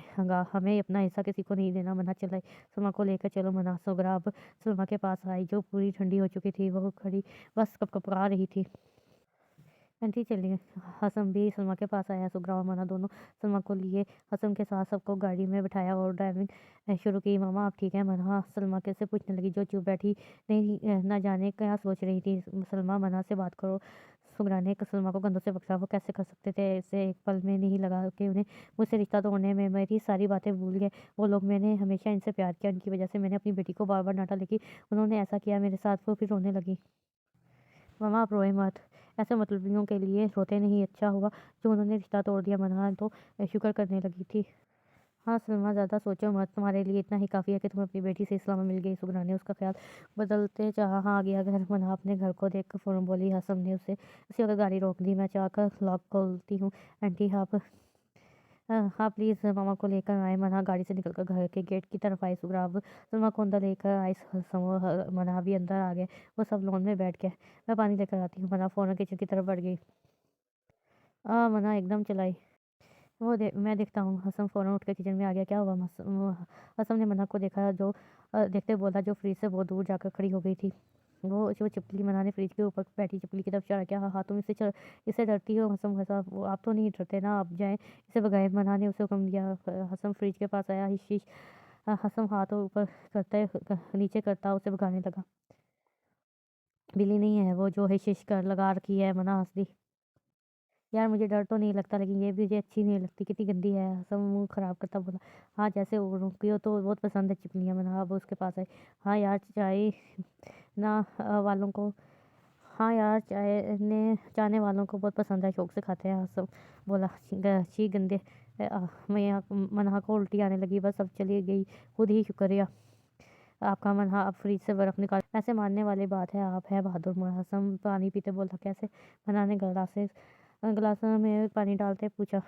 हमें अपना हिस्सा किसी को नहीं देना। मना चलाई। सलमा को लेकर चलो। मना सुगरा अब सलमा के पास आई, जो पूरी ठंडी हो चुकी थी। वो खड़ी बस कपकपा रही थी। आंटी चलिए। हसन भी सलमा के पास आया। सुगरा और मना दोनों सलमा को लिए हसन के साथ सबको गाड़ी में बिठाया और ड्राइविंग शुरू की। मामा आप ठीक है? मना सलमा के से पूछने लगी, जो चुप बैठी नहीं, ना जाने क्या सोच रही थी। सलमा, मना से बात करो। सुगरा ने सलमा को कंधों से पकड़ा। वो कैसे कर सकते थे ऐसे? एक पल में नहीं लगा कि उन्हें मुझसे रिश्ता तोड़ने में। मेरी सारी बातें भूल गए वो लोग। मैंने हमेशा इनसे प्यार किया, उनकी वजह से मैंने अपनी बेटी को बार बार डांटा, लेकिन उन्होंने ऐसा किया मेरे साथ। वो फिर रोने लगी। मामा आप रोए मत, ऐसे मतलबियों के लिए रोते नहीं। अच्छा हुआ जो उन्होंने रिश्ता तोड़ दिया। मना तो शुक्र करने लगी थी। हाँ सलमा, ज़्यादा सोचो मत, तुम्हारे लिए इतना ही काफ़ी है कि तुम्हें अपनी बेटी से इस्लाम में मिल गई। सुगरा ने उसका ख्याल बदलते चाहा। हाँ आ गया घर। मना अपने घर को देख कर फ़ौरन बोली। हसन ने उसे उसी वक्त गाड़ी रोक दी। मैं चाहकर लॉक खोलती हूँ। आंटी आप हाँ प्लीज़ मामा को लेकर आए। मना गाड़ी से निकलकर घर के गेट की तरफ आई। सुगरा अब सलमा को अंदर लेकर आई। मना भी अंदर आ गए। वो सब लॉन में बैठ गए। मैं पानी लेकर आती हूँ। मना फ़ौरन किचन की तरफ बढ़ गई। मना एकदम चलाई। मैं देखता हूँ। हसन फ़ौरन उठ के किचन में आ गया। क्या हुआ? हसन ने मना को देखा, जो देखते बोला, जो फ्रिज से बहुत दूर जाकर खड़ी हो गई थी। वो छिपकली मना ने फ्रिज के ऊपर बैठी छिपकली की तरफ इशारा किया। हाँ, हाँ, तुम इससे डरती हो? हसम हँसा। वो आप तो नहीं डरते ना, आप जाएँ इसे भगाएँ। मना ने उसे हुक्म दिया। हसम फ्रिज के पास आया। हिश हिश हसम हाथ ऊपर करते नीचे करता उसे भगाने लगा। बिल्ली नहीं है वो जो हिश हिश कर लगा रखी है। मना हँस दी। यार मुझे डर तो नहीं लगता, लेकिन ये भी मुझे अच्छी नहीं लगती, कितनी गंदी है। हसम मुँह खराब करता बोला। हाँ, जैसे उड़ूँ पियो तो बहुत पसंद है छिपकलियाँ। मना अब उसके पास आई। हाँ यार, चाय ना वालों को हाँ यार, चाहने वालों को बहुत पसंद है, शौक से खाते हैं। हसम बोला। छी गंदे। मैं मन्हा को उल्टी आने लगी। बस अब चली गई। खुद ही शुक्रिया आपका। मन्हा अब फ्रिज से बर्फ निकाल। ऐसे मानने वाली बात है, आप है बहादुर। हसम पानी पीते बोला। कैसे? मन्हा ने गिलास में पानी डालते पूछा।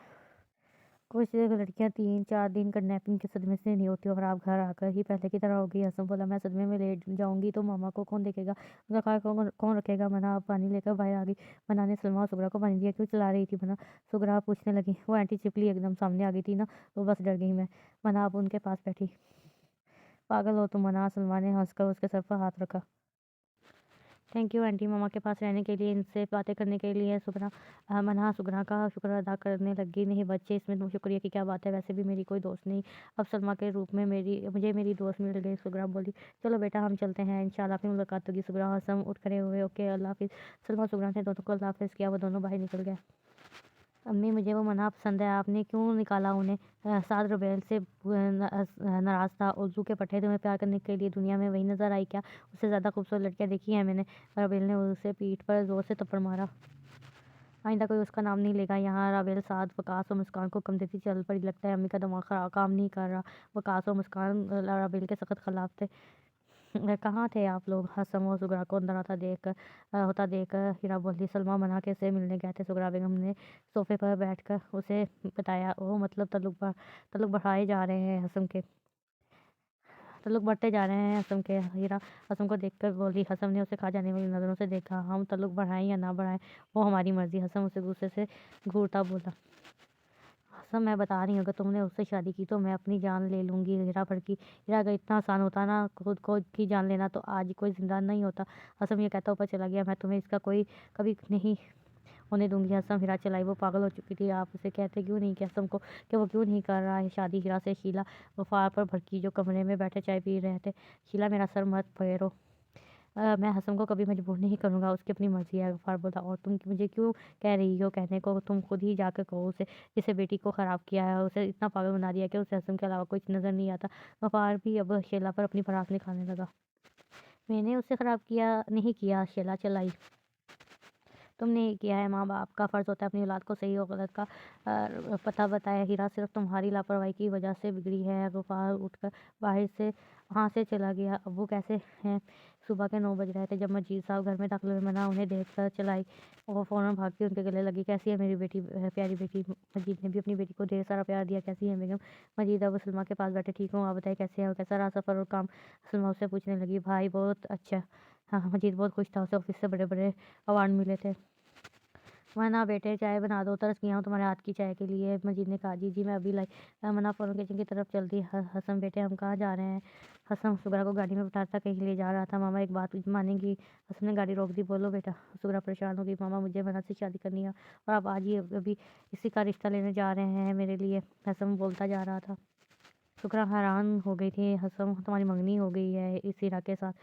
कुछ लड़कियां 3-4 दिन किडनैपिंग के सदमे से नहीं होती और आप घर आकर ही पहले की तरह हो गई। हसन बोला। मैं सदमे में लेट जाऊंगी तो मामा को कौन देखेगा? उसका ख्याल कौन रखेगा? मना अब पानी लेकर बाहर आ गई। मना ने सलमा और सुगरा को पानी दिया। क्यों चिल्ला रही थी मना? सुगरा पूछने लगी। वो आंटी चिपली एकदम सामने आ गई थी ना, तो बस डर गई मैं। मना अब उनके पास बैठी। पागल हो तुम मना? सलमा ने हंसकर उसके सर पर हाथ रखा। थैंक यू आंटी, मामा के पास रहने के लिए, इनसे बातें करने के लिए। मना सुगना का शुक्र अदा करने लगी। नहीं बच्चे, इसमें तुम शुक्रिया की क्या बात है? वैसे भी मेरी कोई दोस्त नहीं, अब सलमा के रूप में मुझे मेरी दोस्त मिल गई। सुगना बोली। चलो बेटा हम चलते हैं, इंशाल्लाह फिर मुलाकात होगी। सुगना हसम उठ खड़े हुए। ओके अल्लाह हाफिज़। सलमा सुगना ने दोनों को अल्लाह हाफिज़ किया। वो दोनों बाहर निकल गए। अम्मी मुझे वो मना पसंद है, आपने क्यों निकाला उन्हें? साद रुबैल से नाराज़ था। उल्लू के पट्टे तुम्हें प्यार करने के लिए दुनिया में वही नज़र आई क्या? उससे ज़्यादा खूबसूरत लड़कियां देखी हैं मैंने। रुबैल ने उसे पीठ पर ज़ोर से थप्पड़ मारा। आइंदा कोई उसका नाम नहीं लेगा यहाँ। रुबैल साद, वकास और मुस्कान को हुक्म देती चल पड़ी। लगता है अम्मी का दिमाग काम नहीं कर रहा। वकास और मुस्कान रुबैल के सख्त खिलाफ थे। कहाँ थे आप लोग? हसम और सुगरा को अंदर होता देख हीरा बोली। सलमा मना के से मिलने गए थे। सुगरा बेगम ने सोफे पर बैठकर उसे बताया। ओह मतलब तल्लुक बढ़ाए जा रहे हैं हसम के। तल्लुक बढ़ते जा रहे हैं हसम के। हीरा हसम को देखकर बोली। हसम ने उसे खा जाने वाली नज़रों से देखा। हम तल्लुक बढ़ाएं या ना बढ़ाएं वो हमारी मर्जी। हसम उसे गुस्से से घूरता बोला। हसम मैं बता रही हूँ, अगर तुमने उससे शादी की तो मैं अपनी जान ले लूँगी। हीरा भड़की। हीरा अगर इतना आसान होता ना खुद को की जान लेना तो आज कोई जिंदा नहीं होता। हसम ये कहता ऊपर चला गया। मैं तुम्हें इसका कोई कभी नहीं होने दूंगी। हसम हीरा चलाई। वो पागल हो चुकी थी। आप उसे कहते क्यों नहीं कि हसम को कि वो क्यों नहीं कर रहा है शादी हीरा से? शीला वफार पर भड़की जो कमरे में बैठे चाय पी रहे थे। शीला मेरा सर मत फेरो। मैं हसम को कभी मजबूर नहीं करूँगा, उसकी अपनी मर्जी है। गफ्फार बोला। और तुम मुझे क्यों कह रही हो कहने को? तुम खुद ही जाकर कहो उसे, जिसे बेटी को ख़राब किया है, उसे इतना पागल बना दिया कि उसे हसम के अलावा कुछ नज़र नहीं आता। गफ्फार भी अब शेला पर अपनी भड़ास निकालने लगा। मैंने उसे ख़राब किया नहीं किया, शेला चलाई। तुमने ही किया है। माँ-बाप का फ़र्ज़ होता है अपनी औलाद को सही और गलत का पता बताए। हीरा सिर्फ़ तुम्हारी लापरवाही की वजह से बिगड़ी है। गफ़्फ़ार उठकर बाहर से वहाँ से चला गया। अब्बू कैसे हैं? सुबह के 9 बज रहे थे जब मजीद साहब घर में दाखिल हुए। मना उन्हें देखकर चलाई। वो फ़ौरन भागती उनके गले लगी। कैसी है मेरी बेटी? प्यारी बेटी। मजीद ने भी अपनी बेटी को ढेर सारा प्यार दिया। कैसी है बेगम? मजीद अब सलमा के पास बैठे। ठीक हूँ, आप बताइए कैसे हैं और कैसा रहा सफ़र और काम? सलमा उससे पूछने लगी। भाई बहुत अच्छा। हाँ, मजीद बहुत खुश था। उसे ऑफ़िस से बड़े-बड़े अवार्ड मिले थे। मना बेटे चाय बना दो, तरस गया हूँ तुम्हारे हाथ की चाय के लिए। मजीद ने कहा। जी जी मैं अभी लाई। मना फ़ौरन किचन की तरफ चल दी। हसन बेटे हम कहाँ जा रहे हैं? हसन सुगरा को गाड़ी में बिठाता कहीं ले जा रहा था। मामा एक बात मानेंगी? हसन ने गाड़ी रोक दी। बोलो बेटा। सुगरा परेशान हो गई। मामा मुझे मना से शादी करनी है और आप आज ही अभी इसी का रिश्ता लेने जा रहे हैं मेरे लिए। हसन बोलता जा रहा था। सुगरा हैरान हो गई थी। हसन तुम्हारी मंगनी हो गई है इस हीरा के साथ?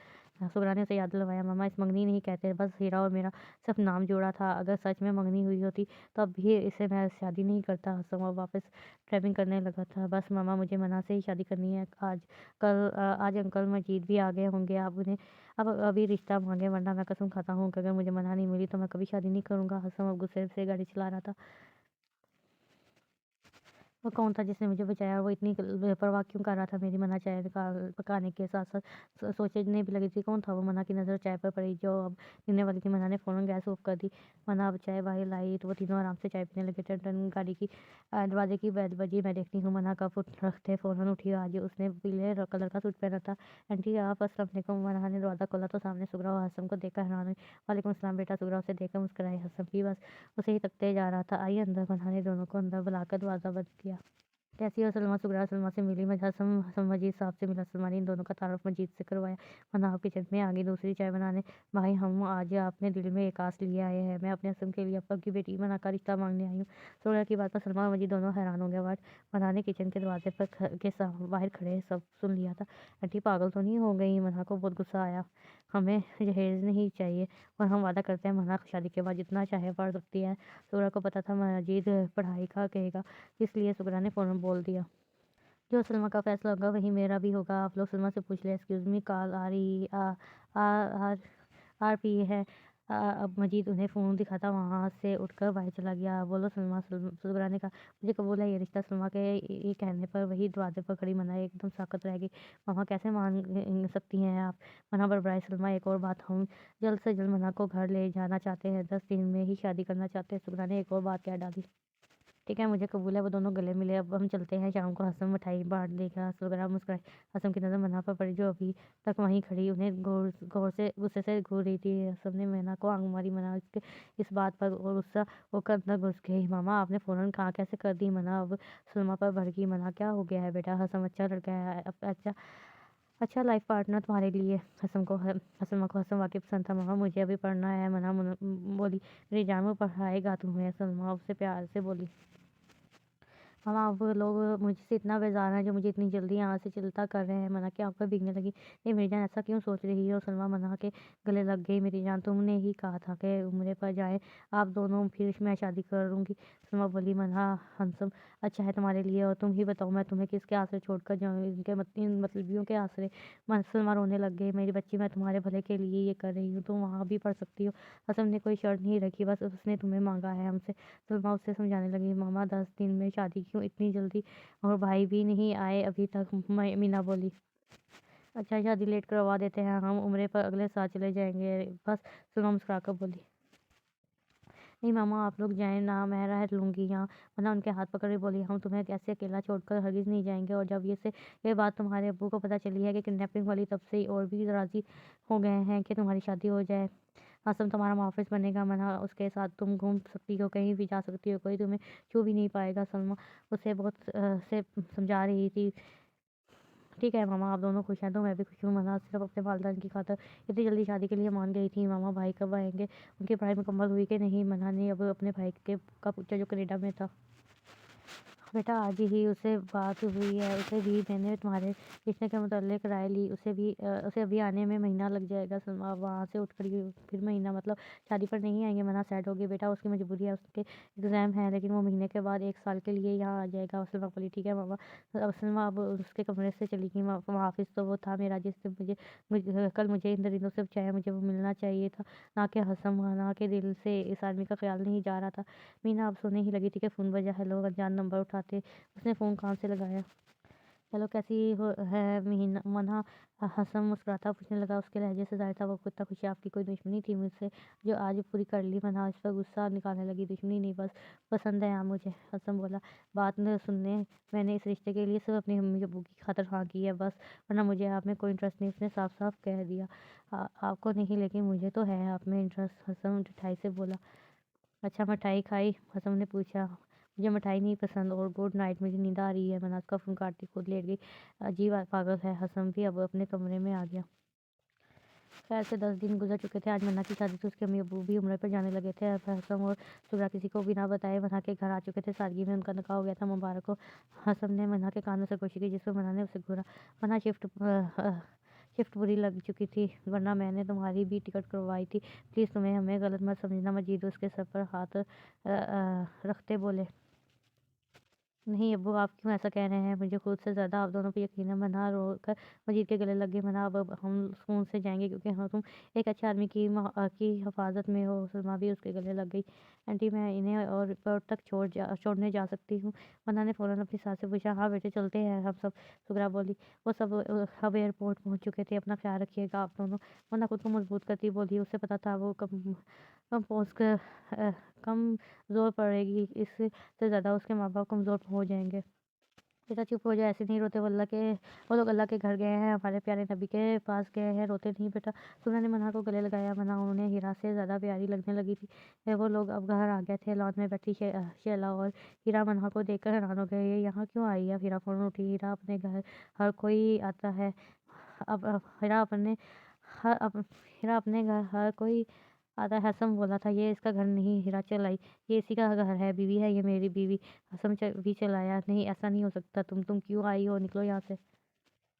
सुगरा ने उसे याद दिलवाया। मामा इस मंगनी नहीं कहते, बस हीरा और मेरा सिर्फ नाम जोड़ा था। अगर सच में मंगनी हुई होती तो अब भी इसे मैं शादी नहीं करता। हसन और वापस ड्राइविंग करने लगा था। बस मामा मुझे मना से ही शादी करनी है। आज अंकल मजीद भी आ गए होंगे। आप उन्हें अब अभी रिश्ता मांगे, वरना मैं कसम खाता हूँ कि अगर मुझे मना नहीं मिली तो मैं कभी शादी नहीं करूँगा। हसन अब गुस्से से गाड़ी चला रहा था। वो कौन था जिसने मुझे बचाया? वो इतनी बेपरवाह क्यों कर रहा था मेरी मना चाय पकाने के साथ साथ? सोचने भी लगी थी कौन था वो? मना की नज़र चाय पर पड़ी जो अब गिरने वाली थी। मना ने फ़ौरन गैस ऑफ कर दी। मना अब चाय बाहर लाई तो वो तीनों आराम से चाय पीने लगे। टन टन गाड़ी की दरवाजे की बेल बजी। मैं देखती हूँ। मना का फुट रखते फ़ौरन उठी। आज उसने पीले कलर का सूट पहना था। आंटी आप अस्सलाम वालेकुम। मना ने दरवाज़ा खोला तो सामने सुगरा और हसन को देखकर हैरान हुई। वालेकुम अस्सलाम बेटा। सुगरा उसे देखकर मुस्कुराई। हसन भी बस उसे ही तकते जा रहा था। आइए अंदर। मना ने दोनों को अंदर बुलाकर दरवाज़ा बंद किया। कैसी हो सलमा? सुगरा सलमा से मिली। मैं हसन हसन मजीद साहब से मिला। सलमा ने इन दोनों का तारुफ मजीद से करवाया। मनाफ किचन में आ गई दूसरी चाय बनाने। भाई हम आज आपने दिल में एक आस लिए आए हैं। मैं अपने हसन के लिए अब्बा की बेटी मना का रिश्ता मांगने आई हूँ। सुगरा की बात पर सलमा और मजीद दोनों हैरान हो गए। बट मना ने किचन के दरवाजे पर बाहर खड़े सब सुन लिया था। आंटी पागल तो नहीं हो गई? मना को बहुत गुस्सा आया। हमें जहेज नहीं चाहिए और हम वादा करते हैं मना शादी के बाद जितना चाहे पढ़ सकती है। सुगरा को पता था मजीद पढ़ाई का कहेगा, इसलिए सुगरा ने फ़ौरन बोल दिया। जो सलमा का फैसला होगा वही मेरा भी होगा। आप लोग सलमा से पूछ लें। एक्सक्यूज़ मी, कॉल आ रही आ आर आर पी है। अब मजीद उन्हें फ़ोन दिखाता वहाँ से उठकर बाहर चला गया। बोलो सलमा, सुगरा ने कहा। मुझे कबूल है ये रिश्ता। सलमा के ये कहने पर वही दरवाजे पर खड़ी मना एकदम साकत रह गई। मामा कैसे मान सकती हैं आप? मना बड़बड़ाई। सलमा एक और बात, हम जल्द से जल्द मना को घर ले जाना चाहते हैं। 10 दिन में ही शादी करना चाहते हैं। सुगरा ने एक और बात कह डाली। ठीक है, मुझे कबूल है। वो दोनों गले मिले। अब हम चलते हैं। शाम को हसन मिठाई बांट देगा। सुगरा मुस्कुराई। हसन की नज़र मना पर पड़ी जो अभी तक वहीं खड़ी उन्हें गौर से गुस्से से घूर रही थी। हसन ने मना को आंख मारी। मना इसके इस बात पर और गुस्सा होकर अंदर घुस गई। मामा आपने फ़ौरन कहा कैसे कर दी? मना अब सलमा पर भड़की। मना क्या हो गया है बेटा? हसन अच्छा लड़का है। अच्छा अच्छा लाइफ पार्टनर तुम्हारे लिए। हसन को हसन वाकई पसंद था। मामा मुझे अभी पढ़ना है। मना बोली। मेरी जान वो पढ़ाएगा तुम्हें। सलमा उससे प्यार से बोली। मामा अब लोग मुझसे इतना बेजार हैं जो मुझे इतनी जल्दी यहाँ से चिल्ता कर रहे हैं। मना की आंखें भीगने लगी। नहीं मेरी जान, ऐसा क्यों सोच रही हो? सलमा मना के गले लग गई। मेरी जान, तुमने ही कहा था कि उम्र पर जाए आप दोनों, फिर मैं शादी करूँगी। सलमा बोली। मना हंसम अच्छा है तुम्हारे लिए, और तुम ही बताओ मैं तुम्हें किसके आसरे छोड़कर जाऊँ? इनके इन मतलबियों के आसरे? सलमा रोने लग गई। मेरी बच्ची, मैं तुम्हारे भले के लिए ये कर रही हूँ। तुम वहाँ भी पढ़ सकती हो। हसन ने कोई शर्त नहीं रखी, बस उसने तुम्हें मांगा है हमसे। सलमा उससे समझाने लगी। मामा 10 दिन में शादी क्यों इतनी जल्दी? और भाई भी नहीं आए अभी तक। मीना बोली। अच्छा शादी लेट करवा देते हैं हम, उम्र पर अगले साल चले जाएंगे बस। सलमा मुस्कुराकर बोली। नहीं मामा आप लोग जाएं ना, मैं रह लूँगी यहाँ। वरना उनके हाथ पकड़े बोली। हम तुम्हें कैसे अकेला छोड़कर हरगिज़ नहीं जाएंगे। और जब ये बात तुम्हारे अब्बू को पता चली है कि किडनैपिंग वाली, तब से और भी राज़ी हो गए हैं कि तुम्हारी शादी हो जाए। आसम तुम्हारा मुहाफ़िज़ बनेगा। मना उसके साथ तुम घूम सकती हो, कहीं भी जा सकती हो, कोई तुम्हें छू भी नहीं पाएगा। सलमा उसे बहुत से समझा रही थी। ठीक है मामा, आप दोनों खुश हैं तो मैं भी खुश हूँ। मना सिर्फ अपने वालिदैन की खातिर इतनी जल्दी शादी के लिए मान गई थी। मामा भाई कब आएंगे? उनकी पढ़ाई मुकम्मल हुई कि नहीं? मना ने अब अपने भाई के का पूछा जो कनाडा में था। बेटा आज ही उससे बात हुई है। उसे भी मैंने तुम्हारे रिश्ते के मुतालिक राय ली। उसे अभी आने में महीना लग जाएगा। सलमा वहाँ से उठकर फिर महीना मतलब शादी पर नहीं आएंगे? मना सैड हो गई। बेटा उसकी मजबूरी है, उसके एग्ज़ाम है, लेकिन वो महीने के बाद 1 साल के लिए यहाँ आ जाएगा। सलमा बोली। ठीक है मामा। अब सलमा अब उसके कमरे से चली गई। मुहाफिज तो वो था मेरा जिससे कल मुझे इन दरिंदों से बचाया। मुझे वो मिलना चाहिए था, ना कि हसन। ना के दिल से इस आदमी का ख्याल नहीं जा रहा था। मीना अब सोने ही लगी थी कि फ़ोन बजा। हेलो, अनजान नंबर उठाते उसने फ़ोन कान से लगाया। हेलो, कैसी हो है मीना? मना हसन मुस्कुराता पूछने लगा। उसके लहजे से ज़ाहिर था वो कितना खुश है। आपकी कोई दुश्मनी थी मुझसे जो आज पूरी कर ली? मना इस पर गुस्सा निकालने लगी। दुश्मनी नहीं, बस पसंद है आप मुझे। हसन बोला। बात न सुनने, मैंने इस रिश्ते के लिए सिर्फ अपनी अम्मी अबू की खातिर हाँ की है बस, वरना मुझे आप में कोई इंटरेस्ट नहीं। उसने साफ साफ कह दिया। आपको नहीं, लेकिन मुझे तो है आप में इंटरेस्ट। हसन मिठाई से बोला। अच्छा मिठाई खाई? हसन ने पूछा। मुझे मिठाई नहीं पसंद, और गुड नाइट, मुझे नींद आ रही है। मना उसका फ़ोन काटती खुद लेट गई। अजीब पागल है। हसन भी अब अपने कमरे में आ गया। खैर से 10 दिन गुजर चुके थे। आज मन्ना की शादी थी। उसके अम्मी अबू भी उम्र पर जाने लगे थे। अब हसन और सुगरा किसी को बिना बताए मन्ना के घर आ चुके थे। सादगी में उनका निकाह हो गया था। मुबारक हो। हसन ने मन्ना के कान में सरगोशी की, जिस पर मन्ना ने उसे घूरा। मन्ना शिफ्ट बुरी लग चुकी थी, वरना मैंने तुम्हारी भी टिकट करवाई थी। प्लीज़ तुम्हें हमें गलत मत समझना। मजीद उसके सर पर हाथ रखते बोले। नहीं अब्बू, आप क्यों ऐसा कह रहे हैं? मुझे खुद से ज़्यादा आप दोनों पे यकीन है। मना रो कर मजीद के गले लग गई। मना अब हम सुकून से जाएंगे क्योंकि हाँ तुम एक अच्छे आदमी की हिफाजत में हो। सलमा भी उसके गले लग गई। आंटी मैं इन्हें और एयरपोर्ट तक छोड़ने जा सकती हूँ? मना ने फ़ौरन अपनी सास से पूछा। हाँ बेटे चलते हैं हम सब, सुगरा बोली। वो सब अब एयरपोर्ट पहुँच चुके थे। अपना ख्याल रखिएगा आप दोनों। मना खुद को मजबूत करती बोली। उसे पता था वो कम पहुँच कर कम जोर पड़ेगी, इससे ज़्यादा उसके माँ बाप कमज़ोर हो जाएंगे। बेटा चुप हो जा, ऐसे नहीं रोते, वो लोग अल्लाह के घर गए हैं, हमारे प्यारे नबी के पास गए हैं, रोते नहीं बेटा। सुमना ने मन्हा को गले लगाया। मन्हा उन्हें हीरा से ज़्यादा प्यारी लगने लगी थी। वो लोग अब घर आ गए थे। लॉन में बैठी शैला और हीरा मन्हा को देखकर हैरान हो गए। ये यहाँ क्यों आई है? हीरा फ़ौरन उठी। हीरा अपने घर हर कोई आता है। अब हीरा अपने हर अप हीरा अपने घर हर कोई आता है। हसन बोला था, ये इसका घर नहीं। हीरा चल आई। ये इसी का घर है, बीवी है ये मेरी बीवी। हसन भी चलाया। नहीं, ऐसा नहीं हो सकता। तुम क्यों आई हो? निकलो यहाँ से।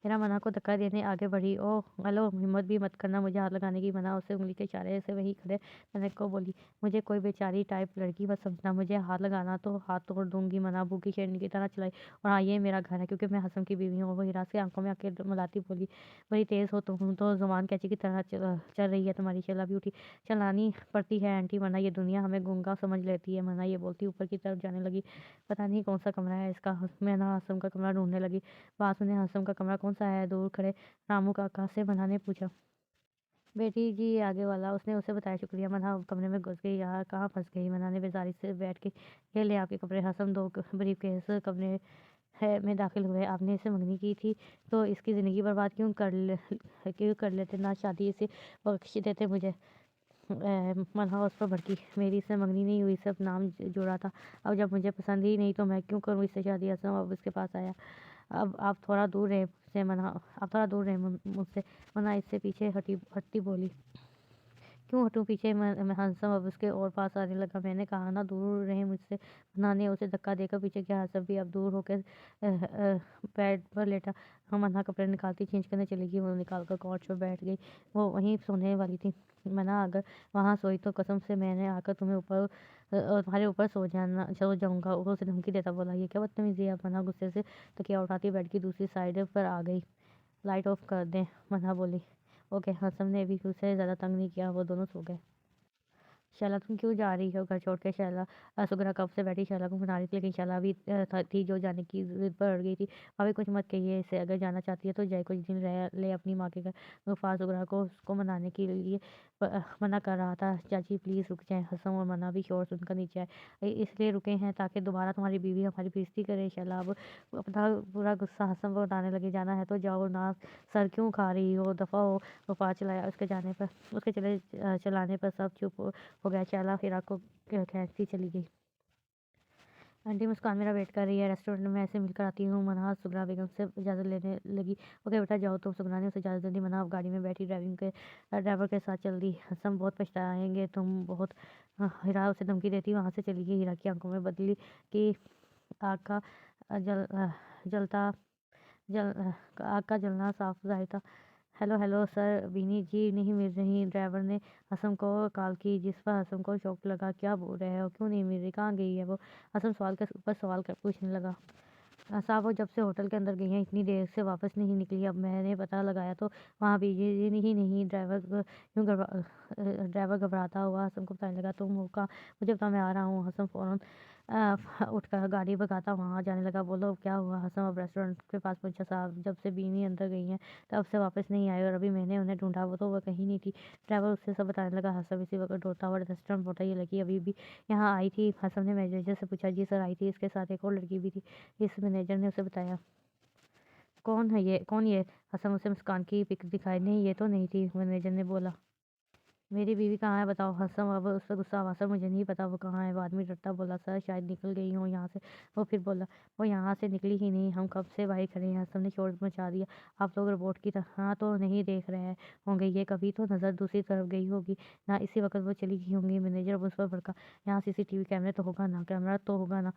मेरा मना को धक्का देने आगे बढ़ी। ओह हेलो, हिम्मत भी मत करना मुझे हाथ लगाने की। मना उसे उंगली के इशारे से वहीं खड़े मैंने को बोली, मुझे कोई बेचारी टाइप लड़की मत समझना। मुझे हाथ लगाना तो हाथ तोड़ दूंगी। मना भूखी शेरनी की तरह चलाई। और हाँ, ये मेरा घर है क्योंकि मैं हसन की बीवी हूँ। वो हीरा से आंखों में आके मिलाती बोली, बड़ी तेज हो तुम तो, जुबान कैंची की तरह चल रही है तुम्हारी। शैला भी उठी। चलानी पड़ती है आंटी, वरना ये दुनिया हमें गूंगा समझ लेती है। मना ये बोलती ऊपर की तरफ जाने लगी। पता नहीं कौन सा कमरा है इसका। मैं ना हसन का कमरा ढूंढने लगी। पास में हसन का कमरा कौन सा है? दूर खड़े रामू काका से मन्हा ने पूछा। बेटी जी आगे वाला। उसने उसे बताया। शुक्रिया। मन्हा कमरे में घुस गई। यार कहाँ फंस गई? मन्हा ने बेजारी से बैठ के, ये ले आपके कपड़े। हसन दो ब्रीफकेस कमरे है में दाखिल हुए। आपने इसे मंगनी की थी तो इसकी ज़िंदगी बर्बाद क्यों कर लेते? ना शादी इसे बख्श देते मुझे। मन्हा उस पर भड़की। मेरी इससे मंगनी नहीं हुई, सब नाम जोड़ा था। अब जब मुझे पसंद ही नहीं तो मैं क्यों करूँ इससे शादी? हसन अब उसके पास आया। अब आप थोड़ा दूर रहे मुझसे। मन्हा आप थोड़ा दूर रहे मुझसे। मन्हा इससे पीछे हटती बोली। क्यों हटूं पीछे? मैं हंसम अब उसके और पास आने लगा। मैंने कहा ना दूर रहे मुझसे। मन्हा ने उसे धक्का देकर पीछे किया। हंसम भी अब दूर होकर बेड पर लेटा। हाँ, मन्हा कपड़े निकालती चेंज करने चली गई। वो निकाल कर कॉट पर बैठ गई। वो वहीं सोने वाली थी। मन्हा अगर वहाँ सोई तो कसम से मैंने आकर तुम्हारे ऊपर सो जाऊंगा। वो उसे धमकी देता बोला। ये क्या बदतमीजी है? मन्हा गुस्से से तकिया उठाती बेड की दूसरी साइड पर आ गई। लाइट ऑफ कर दें? मन्हा बोली। ओके। हसन ने भी उसे ज़्यादा तंग नहीं किया। वो दोनों सो गए। शैला तुम क्यों जा रही हो घर छोड़ के? सुगरा कब से बैठी शैला को मना रही थी, लेकिन शैला भी थी जो जाने की जिद पर अड़ गई थी। भाभी कुछ मत कहिए इसे, अगर जाना चाहती है तो जाए, कुछ दिन रह ले अपनी माँ के घर। गुफार सुगरा को उसको मनाने के लिए मना कर रहा था। चाची प्लीज़ रुक जाए। हसन और मना भी शोर सुनकर नीचे आए। इसलिए रुके हैं ताकि दोबारा तुम्हारी बीवी हमारी बेइज्जती करे। शैला अब अपना पूरा गुस्सा हसन पर उठाने लगी। जाना है तो जाओ ना, सर क्यों खा रही हो? दफ़ा हो। गुफार चलाया। उसके चलाने पर सब चुप हो गया। शैला हीरा को खींचती चली गई। आंटी मुस्कान मेरा वेट कर रही है रेस्टोरेंट में, ऐसे मिलकर आती हूँ। मन्हा सुगरा बेगम से इजाज़त लेने लगी। ओके बेटा जाओ तुम। सुगरा ने उसे इजाज़त दी। मन्हा अब गाड़ी में बैठी ड्राइवर के साथ चल दी। हम बहुत पछताएंगे तुम बहुत। हीरा उसे धमकी देती वहाँ से चली गई। हीरा की आंखों में बदली कि आग का जल जलता जल आग का जलना साफ जाहिर था। हेलो हेलो सर, बीनी जी नहीं मिल रही। ड्राइवर ने हसन को कॉल की, जिस पर हसन को शौक लगा। क्या बोल रहे हो? क्यों नहीं मिल रही? कहाँ गई है वो? हसन सवाल के ऊपर सवाल पूछने लगा। साहब वो जब से होटल के अंदर गई हैं इतनी देर से वापस नहीं निकली। अब मैंने पता लगाया तो वहाँ भी ये नहीं ड्राइवर घबराता हुआ हसन को बताने लगा। तुम हो कहाँ? मुझे पता, मैं आ रहा हूँ। हसन फ़ौरन उठकर गाड़ी भगाता वहाँ जाने लगा। बोलो क्या हुआ? हसन अब रेस्टोरेंट के पास पहुंचा। साहब जब से बीनी अंदर गई हैं तब से वापस नहीं आई, और अभी मैंने उन्हें ढूंढा वो कहीं नहीं थी। ड्राइवर उससे सब बताने लगा। हसन इसी वक्त दौड़ता हुआ रेस्टोरेंट पहुंचा। ये लड़की अभी भी यहाँ आई थी? हसन ने मैनेजर से पूछा। जी सर आई थी, इसके साथ एक और लड़की भी थी, इस मैनेजर ने उसे बताया। कौन ये? हसन उसे मुस्कान की पिक दिखाई। नहीं ये तो नहीं थी, मैनेजर ने बोला। मेरी बीवी कहाँ है बताओ? हसन अब उस पर गुस्सा हुआ। सर मुझे नहीं पता वो कहाँ है। वो आदमी डरता बोला। सर शायद निकल गई हो यहाँ से। वो फिर बोला, वो यहाँ से निकली ही नहीं, हम कब से बाहर खड़े हैं। हसन ने शोर मचा दिया। आप लोग रोबोट की तरह तो नहीं देख रहे होंगे, ये कभी तो नज़र दूसरी तरफ गई होगी ना, इसी वक्त वो चली गई होंगी। मैनेजर उस पर भड़का। यहाँ सीसीटीवी कैमरे तो होगा ना? कैमरा तो होगा ना?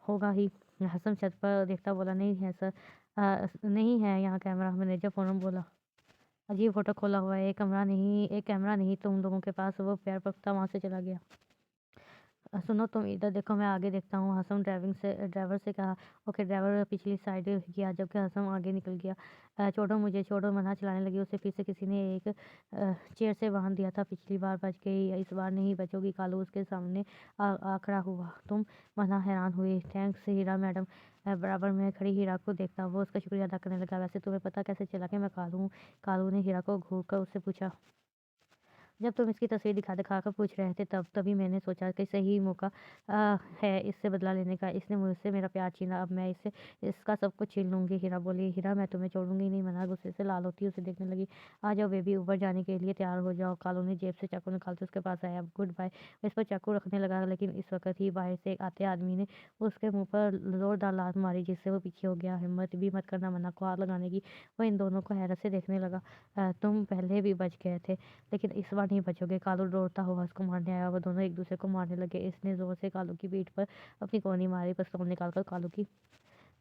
होगा ही। हसन छत पर देखता बोला। नहीं है सर, नहीं है यहाँ कैमरा। मैनेजर फ़ौरन बोला। अजीब होटल खोला हुआ है, एक कैमरा नहीं तुम लोगों के पास। वो पैर पकता वहाँ से चला गया। सुनो तुम इधर देखो, मैं आगे देखता हूँ। हसन ड्राइवर से कहा। ओके। ड्राइवर पिछली साइड किया जबकि हसन आगे निकल गया। छोड़ो मुझे छोड़ो। मन्हा चलाने लगी। उसे फिर से किसी ने एक चेयर से बांध दिया था। पिछली बार बच गई, इस बार नहीं बचोगी। कालू उसके सामने आ खड़ा हुआ। तुम? मन्हा हैरान हुई। थैंक्स हीरा मैडम। बराबर में खड़ी हीरा को देखता वो उसका शुक्रिया अदा करने लगा। वैसे तुम्हें पता कैसे चला कि मैं कालू हूँ? कालू ने हीरा को घूर कर उससे पूछा। जब तुम इसकी तस्वीर दिखा कर पूछ रहे थे तभी मैंने सोचा कि सही मौका है इससे बदला लेने का। इसने मुझसे मेरा प्यार छीना, अब मैं इससे इसका सब कुछ छीन लूँगी। हीरा बोली, हीरा मैं तुम्हें छोड़ूँगी नहीं। मना गुस्से से लाल होती उसे देखने लगी। आ जाओ बेबी, ऊपर जाने के लिए तैयार हो जाओ। कालू ने जेब से चाकू निकालते उसके पास आया। Good bye. इस पर चाकू रखने लगा, लेकिन इस वक़्त ही बाहर से एक आते आदमी ने उसके मुँह पर ज़ोरदार लात मारी, जिससे वो पीछे हो गया। हिम्मत भी मत करना मन्ना को हाथ लगाने की। वो इन दोनों को हैरत से देखने लगा। तुम पहले भी बच गए थे, लेकिन इस बार नहीं बचोगे। कालू दौड़ता हुआ उसको मारने आया। वो दोनों एक दूसरे को मारने लगे। इसने ज़ोर से कालू की पीठ पर अपनी गोली मारी। पिस्तौल निकालकर कालू की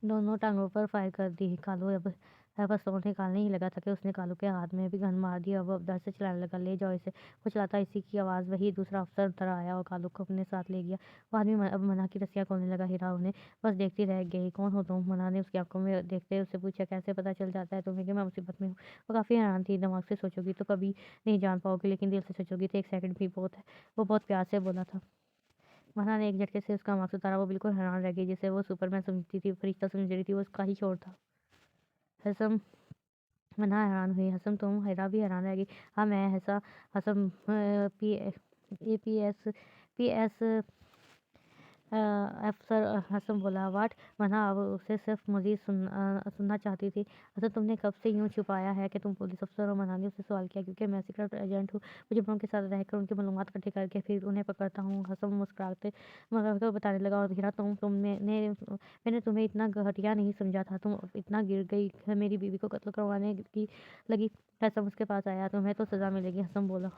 दोनों टांगों पर फायर कर दी। कालू अब पिस्तौल निकालने ही लगा था कि उसने कालू के हाथ में भी गन मार दी। अब दर्द से चिल्लाने लगा, ले जाओ इसे। वो चिल्लाता इसी की आवाज़ वही दूसरा अफसर अंदर आया और कालू को अपने साथ ले गया। वो आदमी अब मना की रस्सियाँ खोलने लगा। हीरा उन्हें बस देखती रह गई। कौन हो तुम? मना ने उसकी आंखों में देखते हुए उससे पूछा, कैसे पता चल जाता है तुम्हें कि मैं मुसीबत में हूँ? वो काफ़ी हैरान थी। दिमाग से सोचोगी तो कभी नहीं जान पाओगी, लेकिन दिल से सोचोगी तो एक सेकंड भी बहुत है। वो बहुत प्यार से बोला था। मना ने एक झटके से उसका मार्क्स उतारा। वो बिल्कुल हैरान रह गई। जिसे वो सुपरमैन समझती थी, फरिश्ता समझ रही थी, वो उसका ही शोर था। हसम मना हैरान हुई। हसम तुम? हीरा भी हैरान रह गई। हाँ मैं हसा। हसम पी एपीएस पीएस अफसर हसम बोला। वाट? मना अब उसे सिर्फ मजीद सुनना चाहती थी। अच्छा तुमने कब से यूं छुपाया है कि तुम पुलिस अफसर हो? मना ने उससे सवाल किया। क्योंकि मैं सीक्रेट एजेंट हूँ। मुझे बड़ों के साथ रहकर उनकी मालूमात इकट्ठी करके फिर उन्हें पकड़ता हूँ। हसम मुस्कुराते मगर बताने लगा। और हीरा तुमने मैंने तुम्हें इतना घटिया नहीं समझा था। तुम इतना गिर गई मेरी बीवी को कत्ल करवाने की लगी। हसम उसके पास आया। तुम्हें तो सजा मिलेगी। हसम बोला।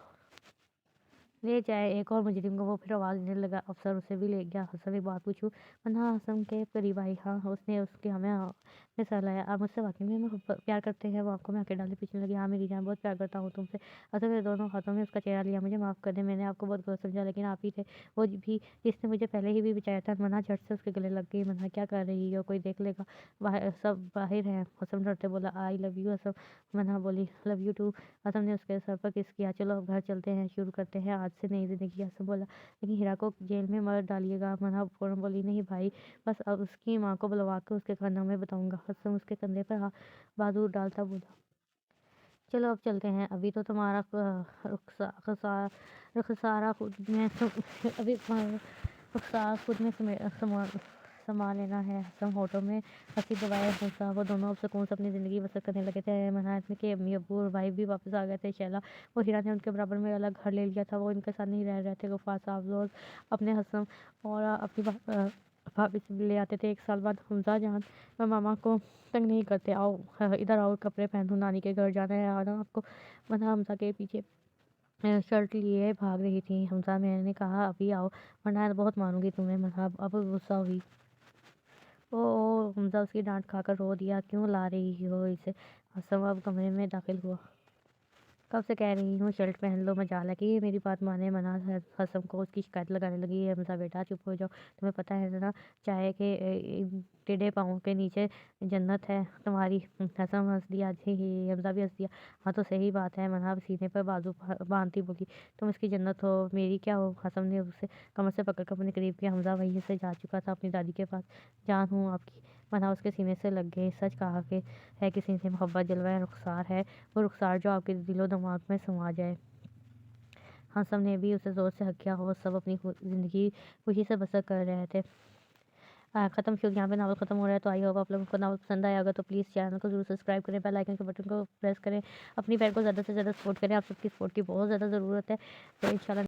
ले जाए एक और मुजरिम को। वो फिर आवाज़ देने लगा। अफसर उसे भी ले गया। हसन एक बात पूछूं? मन्ना हसन के करीब आई। हाँ उसने उसके हमें में सर लाया। आप मुझसे वाकई में प्यार करते हैं? वो आंखों में आंखें डाले पीछे लगी। हाँ मेरी जान, बहुत प्यार करता हूँ तुमसे। हसन ने दोनों हाथों में उसका चेहरा लिया। मुझे माफ़ कर दे, मैंने आपको बहुत गलत समझा, लेकिन आप ही थे वो भी जिसने मुझे पहले ही भी बचाया था। मन्ना झट से उसके गले लग गई। मन्ना क्या कर रही हो? कोई देख लेगा। बाहर सब बाहर हैं। हसन डरते बोला। I love you Hasan. Manna बोली लव यू टू। हसन ने उसके सर पर किस किया। चलो अब घर चलते हैं, शुरू करते हैं आज से नई जिंदगी। हसन बोला। लेकिन हीरा को जेल में मर डालिएगा। मन्ना फौरन बोली। नहीं भाई, बस अब उसकी माँ को बुलवा के उसके कानों में बताऊंगा। हसन उसके कंधे पर बाजू डालता बोला। चलो अब चलते हैं। अभी तो तुम्हारा रुखसारा खुद में अभी तुम्हारा रुखसार खुद में संभाल लेना है। सब होठों में हंसी दबाए हंसा। वो दोनों अब सुकून से अपनी ज़िंदगी बसर करने लगे थे। मनात के अम्मी अब्बू और भाई भी वापस आ गए थे। शैला और हीरा ने उनके बराबर में अलग घर ले लिया था। वो इनके साथ नहीं रह रहे थे। गफ्फार साहब लोग अपने हसन और अपनी भाभी से ले आते थे। एक साल बाद हमजा जान मैं मामा को तंग नहीं करते। आओ इधर आओ, कपड़े पहन, नानी के घर जाना है आना आपको। मना हमजा के पीछे शर्ट लिए भाग रही थी। हमजा मैंने कहा अभी आओ वरना बहुत मारूंगी तुम्हें। मना अब गुस्सा हुई। ओ हमजा उसकी डांट खाकर रो दिया। क्यों ला रही हो इसे? हसन अब कमरे में दाखिल हुआ। कब से कह रही हूँ शर्ट पहन लो। मजाल है कि मेरी बात माने। मना हसन को उसकी शिकायत लगाने लगी। हमजा बेटा चुप हो जाओ, तुम्हें पता है ना चाहे कि टेढ़े पाँव के नीचे जन्नत है तुम्हारी। हसन हंस दिया। ही हमजा भी हंस दिया। हाँ तो सही बात है। मना सीने पर बाजू बांधती बोली। तुम इसकी जन्नत हो, मेरी क्या हो? हसन ने उसे कमर से पकड़कर अपने करीब किया। हमजा वहीं से जा चुका था अपनी दादी के पास। जान हूँ आपकी। मना उसके सीने से लग गई। सच कहा कि है किसी से मोहब्बत जलवा रुखसार है वो रुखसार जो आपके दिलो दिमाग में समा जाए। हाँ सब ने भी उसे ज़ोर से हक किया। वो सब अपनी ज़िंदगी खुशी से बसर कर रहे थे। ख़त्म क्योंकि यहाँ पे नावल ख़त्म हो रहा है। तो आई होप आप लोगों को नावल पसंद आया होगा। तो प्लीज़ चैनल को ज़रूर सब्सक्राइब करें, बेल आइकन के बटन को प्रेस करें, अपनी बहन को ज़्यादा से ज़्यादा सपोर्ट करें। आप सबकी सपोर्ट की बहुत ज़्यादा ज़रूरत है। तो इंशाल्लाह